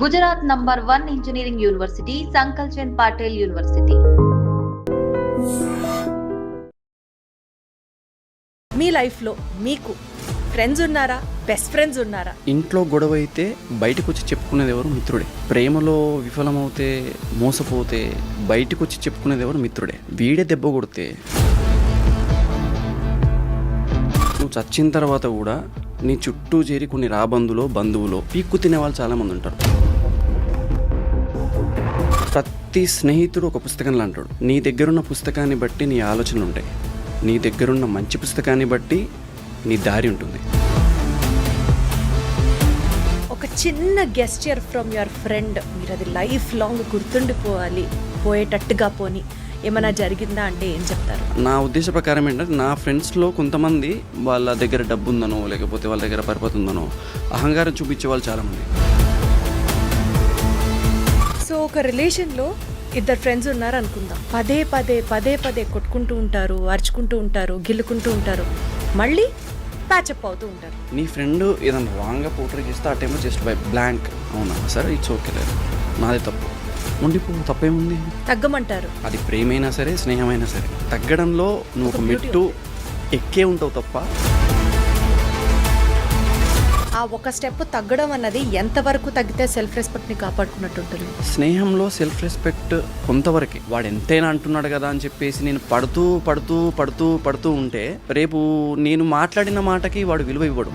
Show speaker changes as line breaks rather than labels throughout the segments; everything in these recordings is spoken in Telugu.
Gujarat number 1 engineering university Sankalchand Patel university.
మీ లైఫ్లో మీకు ఫ్రెండ్స్ ఉన్నారా, బెస్ట్ ఫ్రెండ్స్ ఉన్నారా?
ఇంట్లో గొడవ అయితే బయటకు వచ్చి చెప్పుకునేది ఎవరు? మిత్రుడే. ప్రేమలో విఫలమవుతే, మోసపోతే బయటకు వచ్చి చెప్పుకునేది ఎవరు? మిత్రుడే. వీడే దెబ్బ కొడితే నువ్వు చచ్చిన తర్వాత కూడా నీ చుట్టూ చేరి కొన్ని రాబందులో బంధువులో పీక్కు తినేవాళ్ళు చాలామంది ఉంటారు. ప్రతి స్నేహితుడు ఒక పుస్తకంలా అంటాడు. నీ దగ్గరున్న పుస్తకాన్ని బట్టి నీ ఆలోచనలు ఉంటాయి, నీ దగ్గరున్న మంచి పుస్తకాన్ని బట్టి నీ దారి ఉంటుంది.
ఒక చిన్న గెస్చర్ ఫ్రమ్ యువర్ ఫ్రెండ్, మీరు అది లైఫ్ లాంగ్ గుర్తుండిపోవాలి, పోయేటట్టుగా పోని ఏమైనా జరిగిందా అంటే ఏం చెప్తారు?
నా ఉద్దేశ ప్రకారం ఏంటంటే, నా ఫ్రెండ్స్లో కొంతమంది వాళ్ళ దగ్గర డబ్బు ఉందనో లేకపోతే వాళ్ళ దగ్గర పరపతి ఉందనో అహంకారం చూపించే వాళ్ళు చాలామంది.
సో ఒక రిలేషన్లో ఇద్దరు ఫ్రెండ్స్ ఉన్నారు అనుకుందాం. పదే పదే పదే పదే కొట్టుకుంటూ ఉంటారు, అరుచుకుంటూ ఉంటారు, గిల్లుకుంటూ ఉంటారు, మళ్ళీ ప్యాచప్ అవుతూ ఉంటారు.
నీ ఫ్రెండ్ ఏదైనా రాంగ్గా పోర్ట్రే చేస్తే ఆ టైంలో జస్ట్ బై బ్లాంక్, అవునా సరే ఇట్స్ ఓకే, లేదు నాదే తప్పు, ఉండిపో, తప్పేముంది,
తగ్గమంటారు.
అది ప్రేమైనా సరే స్నేహమైనా సరే. తగ్గడంలో నువ్వు ఒక మెట్టు ఎక్కే ఉంటావు తప్ప.
ఆ ఒక స్టెప్ తగ్గడం అన్నది ఎంతవరకు తగ్గితే సెల్ఫ్ రెస్పెక్ట్ని కాపాడుకున్నట్టు ఉంటుంది?
స్నేహంలో సెల్ఫ్ రెస్పెక్ట్ కొంతవరకే. వాడు ఎంతైనా అంటున్నాడు కదా అని చెప్పేసి నేను పడుతూ పడుతూ పడుతూ పడుతూ ఉంటే రేపు నేను మాట్లాడిన మాటకి వాడు విలువ ఇవ్వడు.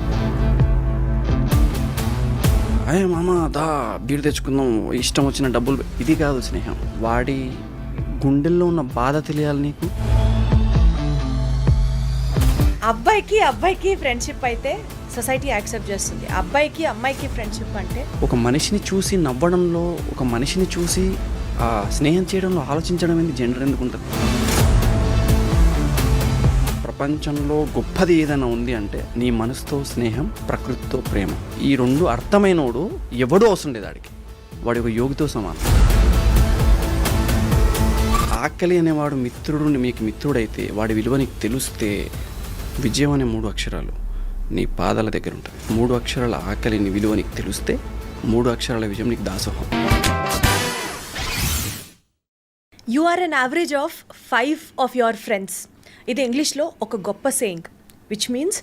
అయ్యే మామ దా బీరు తెచ్చుకుందాం, ఇష్టం వచ్చిన డబ్బులు, ఇది కాదు స్నేహం. వాడి గుండెల్లో ఉన్న బాధ తెలియాలి నీకు.
అబ్బాయికి ఫ్రెండ్షిప్ అయితే సొసైటీ యాక్సెప్ట్ చేస్తుంది. అబ్బాయికి అమ్మాయికి ఫ్రెండ్షిప్ అంటే
ఒక మనిషిని చూసి నవ్వడంలో, ఒక మనిషిని చూసి స్నేహం చేయడంలో ఆలోచించడం ఏంటి? జెండర్ ఎందుకు ఉంటుంది? ప్రపంచంలో గొప్పది ఏదైనా ఉంది అంటే నీ మనసుతో స్నేహం, ప్రకృతితో ప్రేమ. ఈ రెండు అర్థమైనోడు ఎవడో అవసరం లేదు ఆడికి. వాడి ఒక యోగితో సమానం. ఆకలి అనేవాడు మిత్రుడు, మీకు మిత్రుడైతే వాడి విలువ నీకు తెలిస్తే విజయం అనే 3 అక్షరాలు నీ పాదాల దగ్గర ఉంటుంది. 3 అక్షరాల ఆకలి నీ విలువ నీకు తెలిస్తే 3 అక్షరాల విజయం నీకు దాసోహం.
You are an average of 5 of your friends. ఇది ఇంగ్లీష్లో ఒక గొప్ప సేయింగ్, విచ్ మీన్స్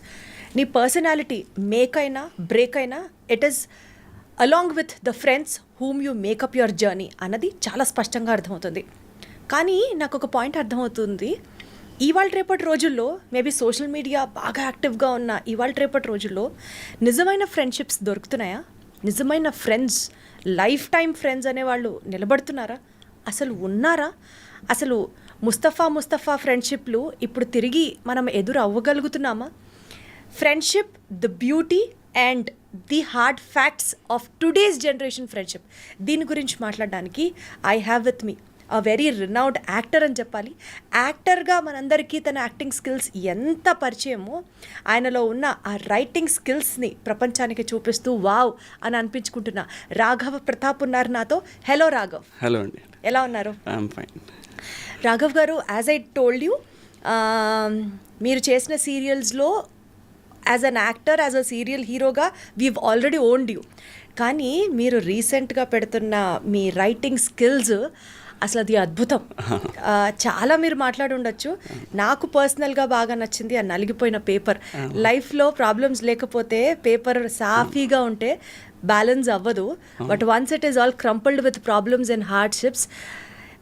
నీ పర్సనాలిటీ మేక్ అయినా బ్రేక్ అయినా it is along with the friends whom you make up your journey అన్నది చాలా స్పష్టంగా అర్థమవుతుంది. కానీ నాకు ఒక పాయింట్ అర్థమవుతుంది. ఇవాళ రేపటి రోజుల్లో మేబీ సోషల్ మీడియా బాగా యాక్టివ్గా ఉన్న ఇవాళ రేపటి రోజుల్లో నిజమైన ఫ్రెండ్షిప్స్ దొరుకుతున్నాయా? నిజమైన ఫ్రెండ్స్, లైఫ్ టైం ఫ్రెండ్స్ అనేవాళ్ళు నిలబడుతున్నారా? అసలు ఉన్నారా? అసలు ముస్తఫా ఫ్రెండ్షిప్లు ఇప్పుడు తిరిగి మనం ఎదురు అవ్వగలుగుతున్నామా? Friendship, the beauty and the hard facts of today's generation friendship, దీని గురించి మాట్లాడడానికి I have with me a very renowned actor అని చెప్పాలి. యాక్టర్గా మనందరికీ తన యాక్టింగ్ స్కిల్స్ ఎంత పరిచయమో, ఆయనలో ఉన్న ఆ రైటింగ్ స్కిల్స్ని ప్రపంచానికి చూపిస్తూ వావ్ అని అనిపించుకుంటున్నా రాఘవ ప్రతాప్ ఉన్నారు నాతో. హలో రాఘవ్.
హలో అండి,
ఎలా ఉన్నారు?
I'm fine.
రాఘవ్ గారు, యాజ్ ఐ టోల్డ్ యూ, మీరు చేసిన సీరియల్స్లో as an actor, as a serial హీరోగా వీవ్ ఆల్రెడీ ఓన్డ్ యూ. కానీ మీరు రీసెంట్గా పెడుతున్న మీ రైటింగ్ స్కిల్స్ అసలు అది అద్భుతం. చాలా మీరు మాట్లాడి ఉండొచ్చు. నాకు పర్సనల్గా బాగా నచ్చింది ఆ నలిగిపోయిన పేపర్. లైఫ్లో ప్రాబ్లమ్స్ లేకపోతే పేపర్ సాఫీగా ఉంటే బ్యాలెన్స్ అవ్వదు. But once it is all crumpled with problems and hardships,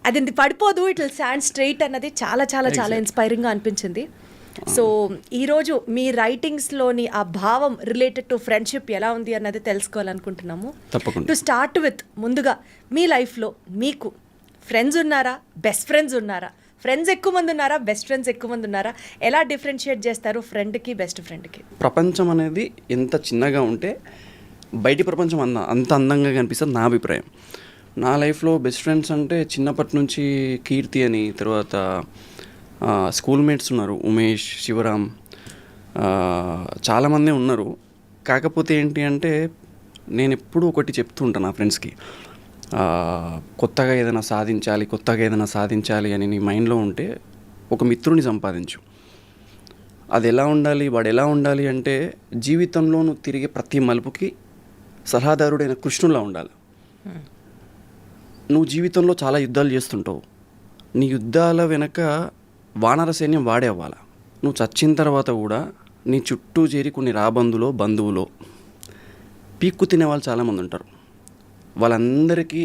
అది పడిపోదు, ఇట్ విల్ స్టాండ్ స్ట్రైట్ అన్నది చాలా చాలా చాలా ఇన్స్పైరింగ్గా అనిపించింది. సో ఈరోజు మీ రైటింగ్స్లోని ఆ భావం రిలేటెడ్ టు ఫ్రెండ్షిప్ ఎలా ఉంది అన్నది తెలుసుకోవాలనుకుంటున్నాము. టు స్టార్ట్ విత్, ముందుగా మీ లైఫ్లో మీకు ఫ్రెండ్స్ ఉన్నారా, బెస్ట్ ఫ్రెండ్స్ ఉన్నారా? ఫ్రెండ్స్ ఎక్కువ మంది ఉన్నారా, బెస్ట్ ఫ్రెండ్స్ ఎక్కువ మంది ఉన్నారా? ఎలా డిఫరెన్షియేట్ చేస్తారు ఫ్రెండ్కి, బెస్ట్ ఫ్రెండ్కి?
ప్రపంచం అనేది ఎంత చిన్నగా ఉంటే బయటి ప్రపంచం అంత అందంగా కనిపిస్తుంది నా అభిప్రాయం. నా లైఫ్లో బెస్ట్ ఫ్రెండ్స్ అంటే చిన్నప్పటి నుంచి కీర్తి అని, తర్వాత స్కూల్ మేట్స్ ఉన్నారు, ఉమేష్, శివరామ్, చాలామంది ఉన్నారు. కాకపోతే ఏంటి అంటే, నేను ఎప్పుడూ ఒకటి చెప్తూ ఉంటాను నా ఫ్రెండ్స్కి, కొత్తగా ఏదైనా సాధించాలి అని నీ మైండ్లో ఉంటే ఒక మిత్రుని సంపాదించు. అది ఎలా ఉండాలి, వాడు ఎలా ఉండాలి అంటే, జీవితంలో నువ్వు తిరిగే ప్రతి మలుపుకి సలహాదారుడైన కృష్ణులా ఉండాలి. నువ్వు జీవితంలో చాలా యుద్ధాలు చేస్తుంటావు. నీ యుద్ధాల వెనక వానర సైన్యం వాడే అవ్వాలి. నువ్వు చచ్చిన తర్వాత కూడా నీ చుట్టూ చేరి కొన్ని రాబందులో బంధువులో పీక్కు తినేవాళ్ళు చాలామంది ఉంటారు. వాళ్ళందరికీ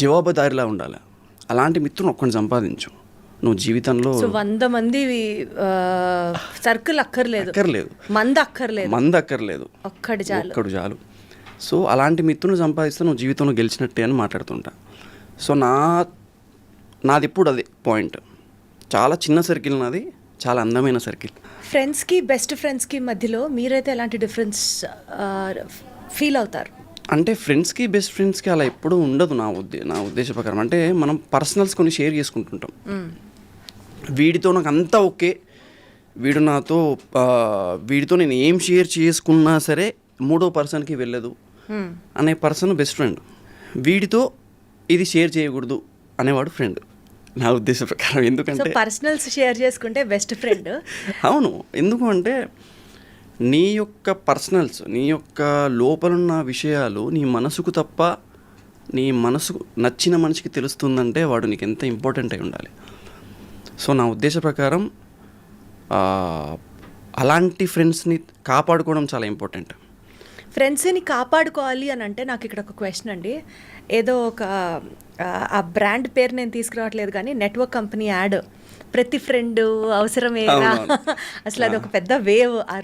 జవాబుదారిలా ఉండాలి. అలాంటి మిత్రుని ఒక్కడిని సంపాదించు నువ్వు జీవితంలో.
సో 100 మంది సర్కిల్ అక్కర్లేదు, మంది అక్కర్లేదు,
ఒక్కడు చాలు. సో అలాంటి మిత్రుని సంపాదిస్తే నువ్వు జీవితంలో గెలిచినట్టే అని మాట్లాడుతుంటా. సో నాది ఎప్పుడు అదే పాయింట్. చాలా చిన్న సర్కిల్ నాది, చాలా అందమైన సర్కిల్.
ఫ్రెండ్స్కి బెస్ట్ ఫ్రెండ్స్కి మధ్యలో మీరైతే ఎలాంటి డిఫరెన్స్ ఫీల్ అవుతారు?
అంటే ఫ్రెండ్స్కి బెస్ట్ ఫ్రెండ్స్కి అలా ఎప్పుడూ ఉండదు నా ఉద్దేశ ప్రకారం. అంటే మనం పర్సనల్స్ కొన్ని షేర్ చేసుకుంటుంటాం. వీడితో నాకు అంతా ఓకే, వీడితో నేను ఏం షేర్ చేసుకున్నా సరే మూడో పర్సన్కి వెళ్ళదు అనే పర్సన్ బెస్ట్ ఫ్రెండ్. వీడితో ఇది షేర్ చేయకూడదు అనేవాడు ఫ్రెండ్ నా ఉద్దేశ ప్రకారం. ఎందుకంటే
పర్సనల్స్ షేర్ చేసుకుంటే బెస్ట్ ఫ్రెండ్.
అవును, ఎందుకు అంటే నీ యొక్క పర్సనల్స్, నీ యొక్క లోపలున్న విషయాలు నీ మనసుకు తప్ప నీ మనసుకు నచ్చిన మనిషికి తెలుస్తుందంటే వాడు నీకు ఎంత ఇంపార్టెంట్ అయి ఉండాలి. సో నా ఉద్దేశ ప్రకారం అలాంటి ఫ్రెండ్స్ని కాపాడుకోవడం చాలా ఇంపార్టెంట్.
ఫ్రెండ్స్ని కాపాడుకోవాలి అని అంటే నాకు ఇక్కడ ఒక క్వశ్చన్ అండి. ఏదో ఒక ఆ బ్రాండ్ పేరు నేను తీసుకురావట్లేదు కానీ నెట్వర్క్ కంపెనీ యాడ్, ప్రతి ఫ్రెండ్ అవసరమేనా, అసలు అది ఒక పెద్ద వేవ్ ఆ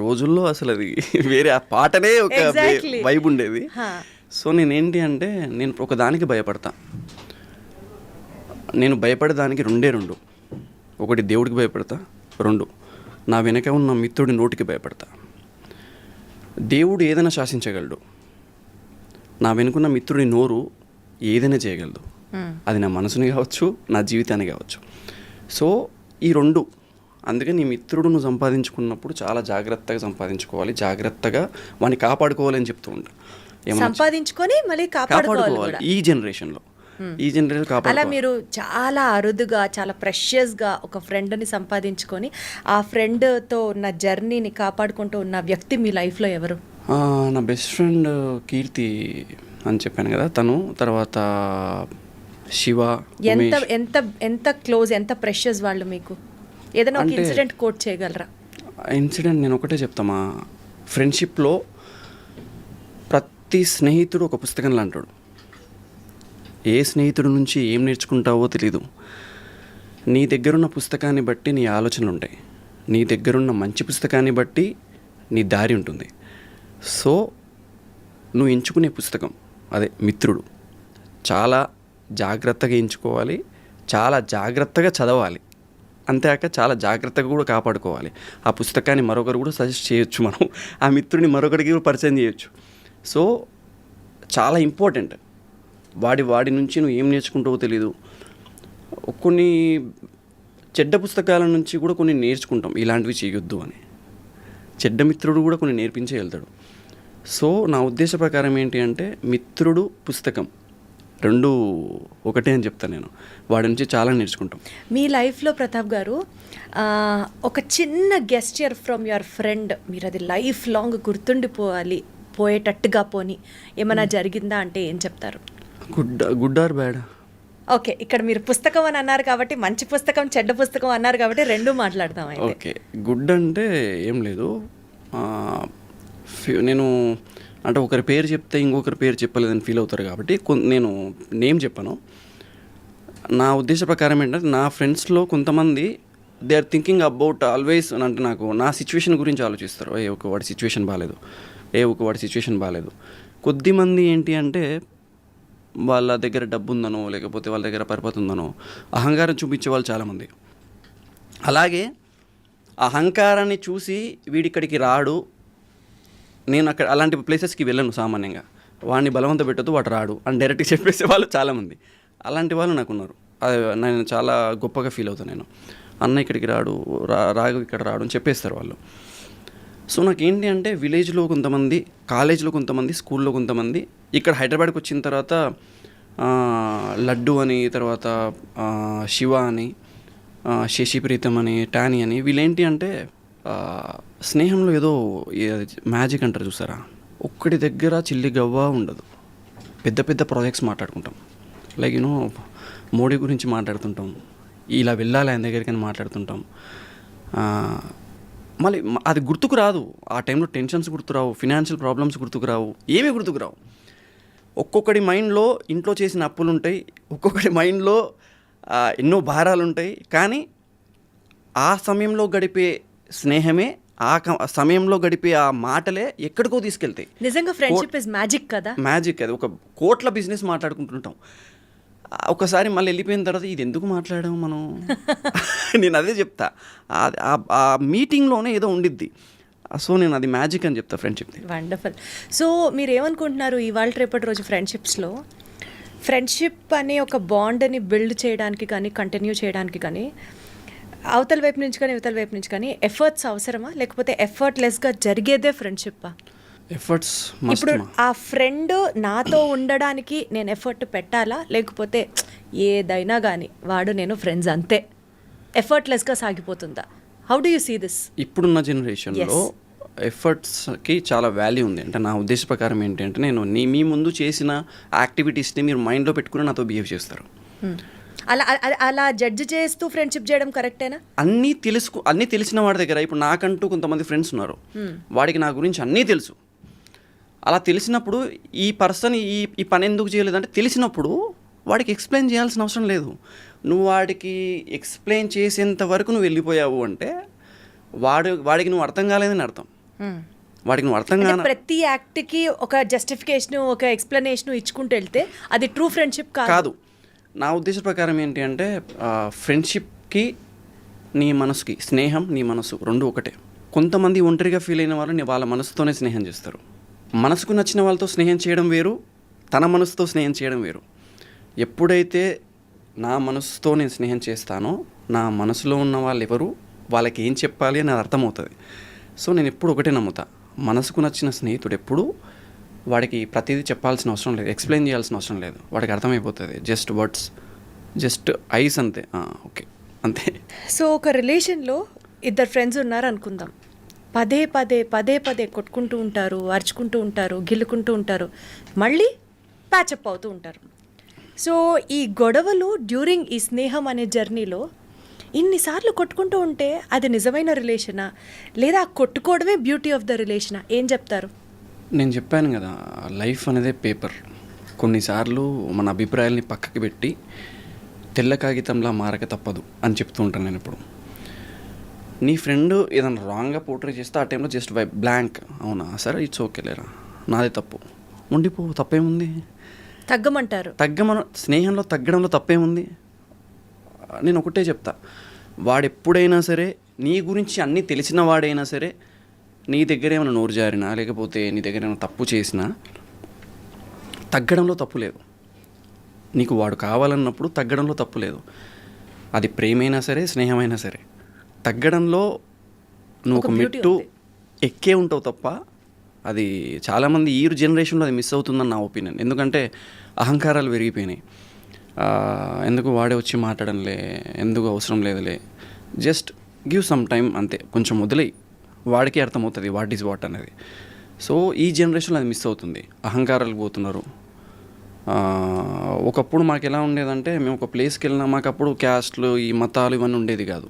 రోజుల్లో
అసలు అది వేరే, ఆ పాటనే ఒక వైబ్ ఉండేది. సో నేనేంటి అంటే నేను ఒక దానికి భయపడతా. నేను భయపడేదానికి రెండు. ఒకటి దేవుడికి భయపడతా, 2 నా వెనక ఉన్న మిత్రుడి నోటికి భయపడతా. దేవుడు ఏదైనా శాసించగలడు, నా వెనుకున్న మిత్రుడి నోరు ఏదైనా చేయగలదు. అది నా మనసుని కావచ్చు, నా జీవితాన్ని కావచ్చు. సో ఈ 2, అందుకే నీ మిత్రుడు నువ్వు సంపాదించుకున్నప్పుడు చాలా జాగ్రత్తగా సంపాదించుకోవాలి, జాగ్రత్తగా వాడిని కాపాడుకోవాలని చెప్తూ ఉంటా.
సంపాదించుకొని మళ్ళీ కాపాడుకోవాలి ఈ జనరేషన్లో. అలా మీరు చాలా అరుదుగా, చాలా ప్రెషియస్గా ఒక ఫ్రెండ్ని సంపాదించుకొని ఆ ఫ్రెండ్తో ఉన్న జర్నీని కాపాడుకుంటూ ఉన్న వ్యక్తి మీ లైఫ్లో ఎవరు?
నా బెస్ట్ ఫ్రెండ్ కీర్తి అని చెప్పాను కదా, తను. తర్వాత శివ.
ఎంత క్లోజ్, ఎంత ప్రెషియస్ వాళ్ళు మీకు? ఏదైనా ఒక ఇన్సిడెంట్ కోట్ చేయగలరా?
ఇన్సిడెంట్ నేను ఒకటే చెప్తామా, ఫ్రెండ్షిప్లో ప్రతి స్నేహితుడు ఒక పుస్తకం లాంటాడు. ఏ స్నేహితుడి నుంచి ఏం నేర్చుకుంటావో తెలీదు. నీ దగ్గరున్న పుస్తకాన్ని బట్టి నీ ఆలోచనలు ఉంటాయి, నీ దగ్గరున్న మంచి పుస్తకాన్ని బట్టి నీ దారి ఉంటుంది. సో నువ్వు ఎంచుకునే పుస్తకం అదే మిత్రుడు. చాలా జాగ్రత్తగా ఎంచుకోవాలి, చాలా జాగ్రత్తగా చదవాలి, అంతేకాక చాలా జాగ్రత్తగా కూడా కాపాడుకోవాలి. ఆ పుస్తకాన్ని మరొకరు కూడా సజెస్ట్ చేయొచ్చు, మనం ఆ మిత్రుడిని మరొకరికి కూడా పరిచయం చేయొచ్చు. సో చాలా ఇంపార్టెంట్. వాడి నుంచి నువ్వు ఏం నేర్చుకుంటావో తెలీదు. కొన్ని చెడ్డ పుస్తకాల నుంచి కూడా కొన్ని నేర్చుకుంటాం, ఇలాంటివి చేయొద్దు అని. చెడ్డ మిత్రుడు కూడా కొన్ని నేర్పించే వెళ్తాడు. సో నా ఉద్దేశ ప్రకారం ఏంటి అంటే మిత్రుడు, పుస్తకం 2 ఒకటే అని చెప్తాను నేను. వాడి నుంచి చాలా నేర్చుకుంటాం.
మీ లైఫ్లో ప్రతాప్ గారు ఒక చిన్న గెస్చర్ ఫ్రమ్ యువర్ ఫ్రెండ్, మీరు అది లైఫ్ లాంగ్ పోయేటట్టుగా పోని ఏమైనా జరిగిందా అంటే ఏం చెప్తారు?
Good or bad?
ఓకే, ఇక్కడ మీరు పుస్తకం అని అన్నారు కాబట్టి, మంచి పుస్తకం చెడ్డ పుస్తకం అన్నారు కాబట్టి 2 మాట్లాడతాం.
ఓకే, గుడ్ అంటే ఏం లేదు. నేను అంటే ఒకరి పేరు చెప్తే ఇంకొకరి పేరు చెప్పలేదని ఫీల్ అవుతారు కాబట్టి నేను నేమ్ చెప్పాను. నా ఉద్దేశ ప్రకారం ఏంటంటే నా ఫ్రెండ్స్లో కొంతమంది they are thinking about always అంటే నాకు నా సిచ్యువేషన్ గురించి ఆలోచిస్తారు. వాడి సిచ్యువేషన్ బాగాలేదు. కొద్దిమంది ఏంటి అంటే వాళ్ళ దగ్గర డబ్బు ఉందనో లేకపోతే వాళ్ళ దగ్గర పరపతి ఉందనో అహంకారం చూపించే వాళ్ళు చాలామంది. అలాగే అహంకారాన్ని చూసి వీడిక్కడికి రాడు, నేను అక్కడ అలాంటి ప్లేసెస్కి వెళ్ళను సామాన్యంగా, వాడిని బలవంత పెట్టదు, వాడు రాడు అని డైరెక్ట్గా చెప్పేసే వాళ్ళు చాలామంది. అలాంటి వాళ్ళు నాకు ఉన్నారు. నేను చాలా గొప్పగా ఫీల్ అవుతాను. నేను అన్న ఇక్కడికి రాడు, రాఘవ్ ఇక్కడ రాడు అని చెప్పేస్తారు వాళ్ళు. సో నాకేంటి అంటే విలేజ్లో కొంతమంది, కాలేజ్లో కొంతమంది, స్కూల్లో కొంతమంది, ఇక్కడ హైదరాబాద్కి వచ్చిన తర్వాత లడ్డు అని, తర్వాత శివ అని, శశిప్రీతం అని, టానీ అని, వీళ్ళేంటి అంటే స్నేహంలో ఏదో మ్యాజిక్ అంటారు చూసారా, ఒక్కడి దగ్గర చిల్లి గవ్వ ఉండదు, పెద్ద పెద్ద ప్రాజెక్ట్స్ మాట్లాడుకుంటాం. లైక్ మోడీ గురించి మాట్లాడుతుంటాం, ఇలా వెళ్ళాలి ఆయన దగ్గరికి అని మాట్లాడుతుంటాం. మళ్ళీ అది గుర్తుకు రాదు. ఆ టైంలో టెన్షన్స్ గుర్తురావు, ఫినాన్షియల్ ప్రాబ్లమ్స్ గుర్తుకు రావు, ఏమీ గుర్తుకు రావు. ఒక్కొక్కడి మైండ్లో ఇంట్లో చేసిన అప్పులు ఉంటాయి, ఒక్కొక్కడి మైండ్లో ఎన్నో భారాలు ఉంటాయి. కానీ ఆ సమయంలో గడిపే స్నేహమే, సమయంలో గడిపే ఆ మాటలే ఎక్కడికో తీసుకెళ్తాయి.
నిజంగా ఫ్రెండ్షిప్ ఇస్ మ్యాజిక్ కదా.
మ్యాజిక్ అది. ఒక కోట్ల బిజినెస్ మాట్లాడుకుంటుంటాం, ఒకసారి మళ్ళీ వెళ్ళిపోయిన తర్వాత ఇది ఎందుకు మాట్లాడాము మనం. నేను అదే చెప్తా, ఆ మీటింగ్లోనే ఏదో ఉండిద్ది. సో నేను అది మ్యాజిక్ అని చెప్తా ఫ్రెండ్షిప్ది.
వండర్ఫుల్. సో మీరు ఏమనుకుంటున్నారు ఇవాళ రేపటి రోజు ఫ్రెండ్షిప్స్లో ఫ్రెండ్షిప్ అనే ఒక బాండ్ని బిల్డ్ చేయడానికి కానీ కంటిన్యూ చేయడానికి కానీ అవతల వైపు నుంచి కానీ ఇవతల వైపు నుంచి కానీ ఎఫర్ట్స్ అవసరమా, లేకపోతే ఎఫర్ట్లెస్గా జరిగేదే ఫ్రెండ్షిప్పా?
ఎఫర్ట్స్.
ఇప్పుడు ఆ ఫ్రెండ్ నాతో ఉండడానికి నేను ఎఫర్ట్ పెట్టాలా, లేకపోతే ఏదైనా కానీ వాడు నేను ఫ్రెండ్స్ అంతే ఎఫర్ట్లెస్గా సాగిపోతుందా? How do you see this?
ఇప్పుడున్న జనరేషన్లో ఎఫర్ట్స్కి చాలా వాల్యూ ఉంది. అంటే నా ఉద్దేశ ప్రకారం ఏంటంటే, నేను మీ ముందు చేసిన యాక్టివిటీస్ని మీరు మైండ్లో పెట్టుకుని నాతో బిహేవ్ చేస్తారు.
అలా అలా జడ్జ్ చేస్తూ ఫ్రెండ్షిప్ చేయడం కరెక్టేనా?
అన్నీ తెలిసిన వాడి దగ్గర, ఇప్పుడు నాకంటూ కొంతమంది ఫ్రెండ్స్ ఉన్నారు, వాడికి నా గురించి అన్నీ తెలుసు. అలా తెలిసినప్పుడు ఈ పర్సన్ ఈ పని ఎందుకు చేయలేదంటే తెలిసినప్పుడు వాడికి ఎక్స్ప్లెయిన్ చేయాల్సిన అవసరం లేదు. నువ్వు వాడికి ఎక్స్ప్లెయిన్ చేసేంత వరకు నువ్వు వెళ్ళిపోయావు అంటే వాడికి నువ్వు అర్థం కాలేదని అర్థం. వాడికి నువ్వు అర్థం కాదు.
ప్రతి యాక్ట్కి ఒక జస్టిఫికేషన్, ఒక ఎక్స్ప్లెనేషన్ ఇచ్చుకుంటూ వెళ్తే అది ట్రూ ఫ్రెండ్షిప్ కాదు.
నా ఉద్దేశ ప్రకారం ఏంటి అంటే, ఫ్రెండ్షిప్కి నీ మనసుకి, స్నేహం నీ మనసు రెండు ఒకటే. కొంతమంది ఒంటరిగా ఫీల్ అయిన వాళ్ళు వాళ్ళ మనసుతోనే స్నేహం చేస్తారు. మనసుకు నచ్చిన వాళ్ళతో స్నేహం చేయడం వేరు, తన మనసుతో స్నేహం చేయడం వేరు. ఎప్పుడైతే నా మనసుతో నేను స్నేహం చేస్తానో, నా మనసులో ఉన్న వాళ్ళు ఎవరు, వాళ్ళకి ఏం చెప్పాలి అని అర్థమవుతుంది. సో నేను ఎప్పుడు ఒకటే నమ్ముతా, మనసుకు నచ్చిన స్నేహితుడు ఎప్పుడు వాడికి ప్రతిదీ చెప్పాల్సిన అవసరం లేదు, ఎక్స్ప్లెయిన్ చేయాల్సిన అవసరం లేదు, వాడికి అర్థమైపోతుంది. జస్ట్ వర్డ్స్, జస్ట్ ఐస్, అంతే. ఓకే, అంతే.
సో ఒక రిలేషన్లో ఇద్దరు ఫ్రెండ్స్ ఉన్నారు అనుకుందాం, పదే పదే పదే పదే కొట్టుకుంటూ ఉంటారు, అరుచుకుంటూ ఉంటారు, గిల్లుకుంటూ ఉంటారు, మళ్ళీ ప్యాచప్ అవుతూ ఉంటారు. సో ఈ గొడవలు డ్యూరింగ్ ఈ స్నేహం అనే జర్నీలో ఇన్నిసార్లు కొట్టుకుంటూ ఉంటే అది నిజమైన రిలేషనా, లేదా కొట్టుకోవడమే బ్యూటీ ఆఫ్ ద రిలేషనా? ఏం చెప్తారు?
నేను చెప్పాను కదా, లైఫ్ అనేదే పేపర్. కొన్నిసార్లు మన అభిప్రాయాల్ని పక్కకి పెట్టి తెల్ల కాగితంలా మారక తప్పదు అని చెప్తూ ఉంటాను నేను ఎప్పుడు. నీ ఫ్రెండ్ ఏదైనా రాంగ్గా పోర్ట్రే చేస్తే ఆ టైంలో జస్ట్ బ్లాంక్, అవునా సరే ఇట్స్ ఓకే లేరా, నాదే తప్పు, ఉండిపో, తప్పేముంది,
తగ్గమంటారు.
స్నేహంలో తగ్గడంలో తప్పేముంది? నేను ఒకటే చెప్తా, వాడెప్పుడైనా సరే నీ గురించి అన్నీ తెలిసిన వాడైనా సరే నీ దగ్గర ఏమైనా నోరు జారినా, లేకపోతే నీ దగ్గర ఏమైనా తప్పు చేసినా తగ్గడంలో తప్పు లేదు. నీకు వాడు కావాలన్నప్పుడు తగ్గడంలో తప్పు లేదు. అది ప్రేమైనా సరే, స్నేహమైనా సరే, తగ్గడంలో నువ్వు ఒక మెట్టు ఎక్కే ఉంటావు తప్ప, అది చాలామంది ఈ జనరేషన్లో అది మిస్ అవుతుందని నా ఒపీనియన్. ఎందుకంటే అహంకారాలు పెరిగిపోయినాయి. ఎందుకు వాడే వచ్చి మాట్లాడంలే, ఎందుకు అవసరం లేదులే, జస్ట్ గివ్ సమ్ టైం, అంతే, కొంచెం వదిలేయి, వాడికి అర్థమవుతుంది వాట్ ఈజ్ వాట్ అనేది. సో ఈ జనరేషన్లో అది మిస్ అవుతుంది, అహంకారాలు పోతున్నారు. ఒకప్పుడు మాకు ఎలా ఉండేదంటే, మేము ఒక ప్లేస్కి వెళ్ళినా మాకు అప్పుడు క్యాస్ట్లు, ఈ మతాలు ఇవన్నీ ఉండేది కాదు.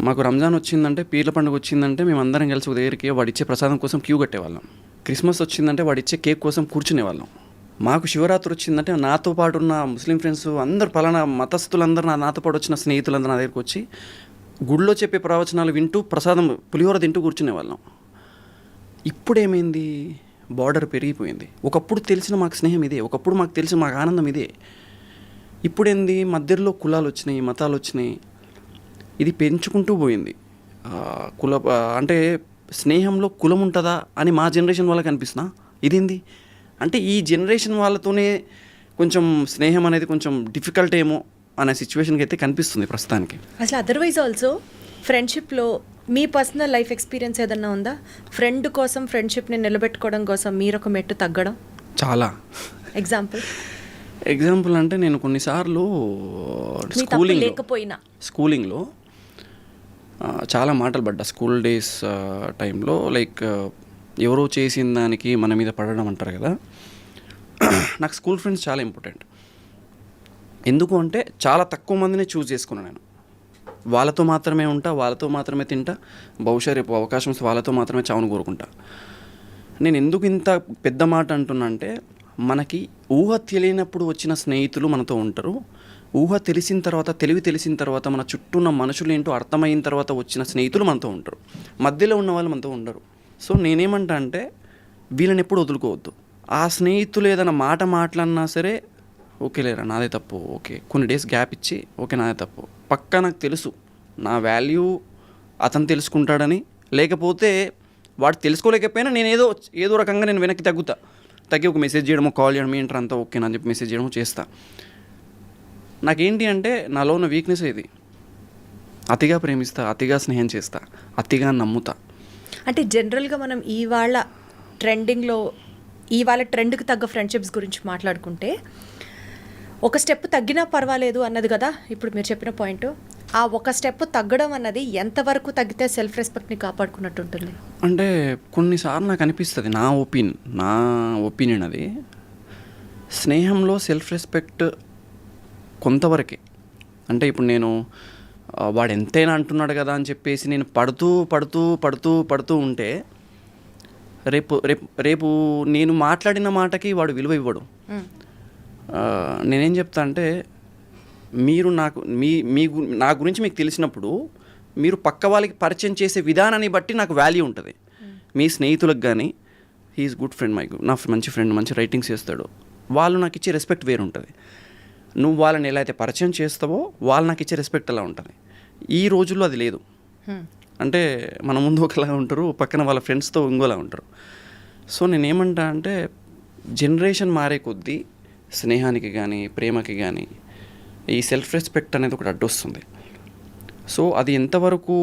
మాకు రంజాన్ వచ్చిందంటే, పీర్ల పండుగ వచ్చిందంటే మేము అందరం కలిసి ఒక దగ్గరికి వాడిచ్చే ప్రసాదం కోసం క్యూ కట్టేవాళ్ళం. క్రిస్మస్ వచ్చిందంటే వాడిచ్చే కేక్ కోసం కూర్చునేవాళ్ళం. మాకు శివరాత్రి వచ్చిందంటే నాతో పాటు ఉన్న ముస్లిం ఫ్రెండ్స్ అందరు, పలానా మతస్థులందరూ, నాతో పాటు వచ్చిన స్నేహితులందరూ నా దగ్గరికి వచ్చి గుడిలో చెప్పే ప్రవచనాలు వింటూ ప్రసాదం పులిహోర తింటూ కూర్చునేవాళ్ళం. ఇప్పుడేమైంది, బార్డర్ పెరిగిపోయింది. ఒకప్పుడు తెలిసిన మాకు స్నేహం ఇదే, ఒకప్పుడు మాకు తెలిసిన మాకు ఆనందం ఇదే. ఇప్పుడేంది, మధ్యలో కులాలు వచ్చినాయి, మతాలు వచ్చినాయి, ఇది పెంచుకుంటూ పోయింది. అంటే స్నేహంలో కులం ఉంటుందా అని మా జనరేషన్ వాళ్ళకి అనిపిస్తున్నా, ఇదేంది అంటే ఈ జనరేషన్ వాళ్ళతోనే కొంచెం స్నేహం అనేది కొంచెం డిఫికల్ట్ ఏమో అనే సిచ్యువేషన్కి అయితే కనిపిస్తుంది ప్రస్తుతానికి.
అసలు అదర్వైజ్ ఆల్సో ఫ్రెండ్షిప్లో మీ పర్సనల్ లైఫ్ ఎక్స్పీరియన్స్ ఏదన్నా ఉందా? ఫ్రెండ్ కోసం, ఫ్రెండ్షిప్ని నిలబెట్టుకోవడం కోసం మీరు ఒక మెట్టు తగ్గడం?
చాలా. ఎగ్జాంపుల్ అంటే నేను కొన్నిసార్లు స్కూలింగ్లో చాలా మాటలు పడ్డా. స్కూల్ డేస్ టైంలో లైక్ ఎవరో చేసిన దానికి మన మీద పడడం అంటారు కదా, నాకు స్కూల్ ఫ్రెండ్స్ చాలా ఇంపార్టెంట్. ఎందుకు అంటే చాలా తక్కువ మందిని చూస్ చేసుకున్నాను నేను. వాళ్ళతో మాత్రమే ఉంటా, వాళ్ళతో మాత్రమే తింటా, బహుశా రేపు అవకాశం వస్తే వాళ్ళతో మాత్రమే చావును కోరుకుంటా. నేను ఎందుకు ఇంత పెద్ద మాట అంటున్నా అంటే, మనకి ఊహ తెలియనప్పుడు వచ్చిన స్నేహితులు మనతో ఉంటారు. ఊహ తెలిసిన తర్వాత, తెలివి తెలిసిన తర్వాత, మన చుట్టూ ఉన్న మనుషులు ఏంటో అర్థమైన తర్వాత వచ్చిన స్నేహితులు మనతో ఉంటారు. మధ్యలో ఉన్న వాళ్ళు మనతో ఉండరు. సో నేనేమంటా అంటే, వీళ్ళని ఎప్పుడు వదులుకోవద్దు. ఆ స్నేహితులు ఏదైనా మాట మాట్లాడినా సరే, ఓకే లేరా నాదే తప్పు, ఓకే కొన్ని డేస్ గ్యాప్ ఇచ్చి, ఓకే నాదే తప్పు, పక్కా నాకు తెలుసు నా వాల్యూ అతను తెలుసుకుంటాడని. లేకపోతే వాడు తెలుసుకోలేకపోయినా నేను ఏదో రకంగా నేను వెనక్కి తగ్గి ఒక మెసేజ్ చేయడమో, కాల్ చేయడమో, ఏంటర్ అంతా ఓకేనా అని చెప్పి మెసేజ్ చేయడమో చేస్తా. నాకేంటి అంటే నాలో ఉన్న వీక్నెస్ ఇది. అతిగా ప్రేమిస్తా, అతిగా స్నేహం చేస్తా, అతిగా నమ్ముతా.
అంటే జనరల్గా మనం ఇవాళ ట్రెండ్కి తగ్గ ఫ్రెండ్షిప్స్ గురించి మాట్లాడుకుంటే, ఒక స్టెప్ తగ్గినా పర్వాలేదు అన్నది కదా ఇప్పుడు మీరు చెప్పిన పాయింట్. ఆ ఒక స్టెప్ తగ్గడం అన్నది ఎంతవరకు తగ్గితే సెల్ఫ్ రెస్పెక్ట్ని కాపాడుకున్నట్టు ఉంటుంది?
అంటే కొన్నిసార్లు నాకు అనిపిస్తుంది, నా ఒపీనియన్ అది, స్నేహంలో సెల్ఫ్ రెస్పెక్ట్ కొంతవరకే. అంటే ఇప్పుడు నేను వాడు ఎంతైనా అంటున్నాడు కదా అని చెప్పేసి నేను పడుతూ ఉంటే రేపు నేను మాట్లాడిన మాటకి వాడు విలువ ఇవ్వడు. నేనేం చెప్తా అంటే, మీరు నా గురించి మీకు తెలిసినప్పుడు మీరు పక్క వాళ్ళకి పరిచయం చేసే విధానాన్ని బట్టి నాకు వాల్యూ ఉంటుంది. మీ స్నేహితులకు కానీ, హీఈస్ గుడ్ ఫ్రెండ్, నా మంచి ఫ్రెండ్, మంచి రైటింగ్స్ చేస్తాడు, వాళ్ళు నాకు ఇచ్చే రెస్పెక్ట్ వేరు ఉంటుంది. నువ్వు వాళ్ళని ఎలా అయితే పరిచయం చేస్తావో వాళ్ళు నాకు ఇచ్చే రెస్పెక్ట్ అలా ఉంటుంది. ఈ రోజుల్లో అది లేదు. అంటే మన ముందు ఒకలా ఉంటారు, పక్కన వాళ్ళ ఫ్రెండ్స్తో ఇంకోలా ఉంటారు. సో నేనేమంటా అంటే, జనరేషన్ మారే కొద్దీ స్నేహానికి కానీ, ప్రేమకి కానీ ఈ సెల్ఫ్ రెస్పెక్ట్ అనేది ఒకటి అడ్డొస్తుంది. సో అది ఎంతవరకు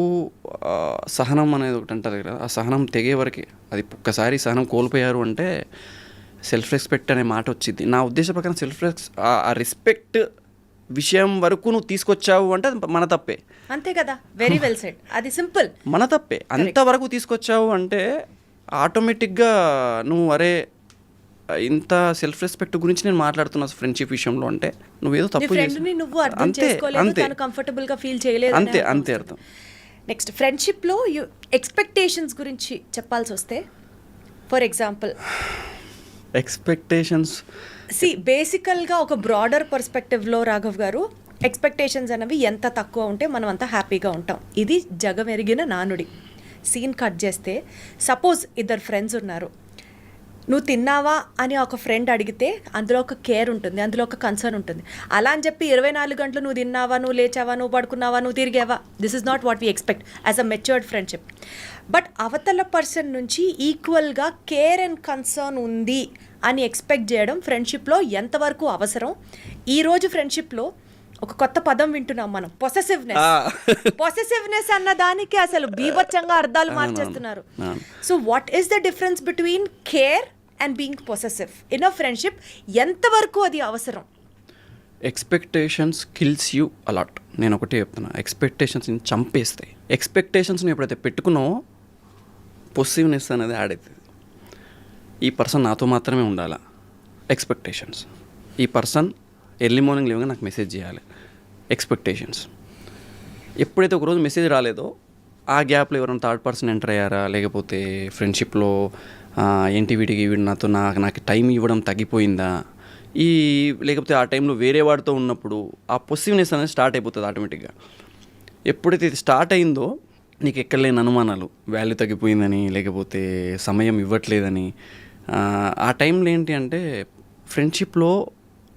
సహనం అనేది ఒకటి అంటుంది కదా, ఆ సహనం తెగే వరకే. అది ఒక్కసారి సహనం కోల్పోయారు అంటే సెల్ఫ్ రెస్పెక్ట్ అనే మాట వచ్చింది. నా ఉద్దేశ ప్రకారం ఆ రెస్పెక్ట్ విషయం వరకు నువ్వు తీసుకొచ్చావు అంటే మన తప్పే.
అంతే కదా, వెరీ వెల్ సెడ్. అది సింపుల్,
మన తప్పే. అంతవరకు తీసుకొచ్చావు అంటే ఆటోమేటిక్గా నువ్వు అరే ఇంత సెల్ఫ్ రెస్పెక్ట్ గురించి నేను మాట్లాడుతున్నా ఫ్రెండ్షిప్ విషయంలో అంటే నువ్వేదో తప్పు అంతే అర్థం.
నెక్స్ట్ ఫ్రెండ్షిప్లో ఎక్స్పెక్టేషన్స్ గురించి చెప్పాల్సి వస్తే, ఫర్ ఎగ్జాంపుల్
ఎక్స్పెక్టేషన్స్
బేసికల్గా ఒక బ్రాడర్ పర్స్పెక్టివ్లో రాఘవ్ గారు, ఎక్స్పెక్టేషన్స్ అనేవి ఎంత తక్కువ ఉంటే మనం అంత హ్యాపీగా ఉంటాం. ఇది జగమెరిగిన నానుడి. సీన్ కట్ చేస్తే, సపోజ్ ఇద్దరు ఫ్రెండ్స్ ఉన్నారు, నువ్వు తిన్నావా అని ఒక ఫ్రెండ్ అడిగితే అందులో ఒక కేర్ ఉంటుంది, అందులో ఒక కన్సర్న్ ఉంటుంది. అలా అని చెప్పి 24 గంటలు నువ్వు తిన్నావా, నువ్వు లేచావా, నువ్వు పడుకున్నావా, నువ్వు తిరిగావా, this is not what we expect as a matured friendship. But అవతల పర్సన్ నుంచి ఈక్వల్గా కేర్ అండ్ కన్సర్న్ ఉంది అని ఎక్స్పెక్ట్ చేయడం ఫ్రెండ్షిప్లో ఎంతవరకు అవసరం? ఈరోజు ఫ్రెండ్షిప్లో ఒక కొత్త పదం వింటున్నాం మనం, పొసెసివ్నెస్ అన్న దానికి అసలు బీభత్సంగా అర్థాలు మార్చేస్తున్నారు. So what is the difference between care and being possessive in a friendship? ఎంతవరకు అది అవసరం?
Expectations kills you a lot. నేను ఒకటే చెప్తున్నా, ఎక్స్పెక్టేషన్స్ని చంపేస్తాయి. ఎక్స్పెక్టేషన్స్ని ఎప్పుడైతే పెట్టుకున్నావో పొసెసివ్నెస్ అనేది యాడ్ అవుతుంది. ఈ పర్సన్ నాతో మాత్రమే ఉండాలా, ఎక్స్పెక్టేషన్స్. ఈ పర్సన్ ఎర్లీ మార్నింగ్ లేవగా నాకు మెసేజ్ చేయాలి, ఎక్స్పెక్టేషన్స్. ఎప్పుడైతే ఒకరోజు మెసేజ్ రాలేదో ఆ గ్యాప్లో ఎవరైనా థర్డ్ పర్సన్ ఎంటర్ అయ్యారా, లేకపోతే ఫ్రెండ్షిప్లో ఏంటి వీడికి నాకు టైం ఇవ్వడం తగ్గిపోయిందా, లేకపోతే ఆ టైంలో వేరే వాడితో ఉన్నప్పుడు ఆ పొసెసివ్నెస్ అనేది స్టార్ట్ అయిపోతుంది ఆటోమేటిక్గా. ఎప్పుడైతే ఇది స్టార్ట్ అయిందో నీకు ఎక్కడ లేని అనుమానాలు, వాల్యూ తగ్గిపోయిందని, లేకపోతే సమయం ఇవ్వట్లేదని. ఆ టైంలో ఏంటి అంటే, ఫ్రెండ్షిప్లో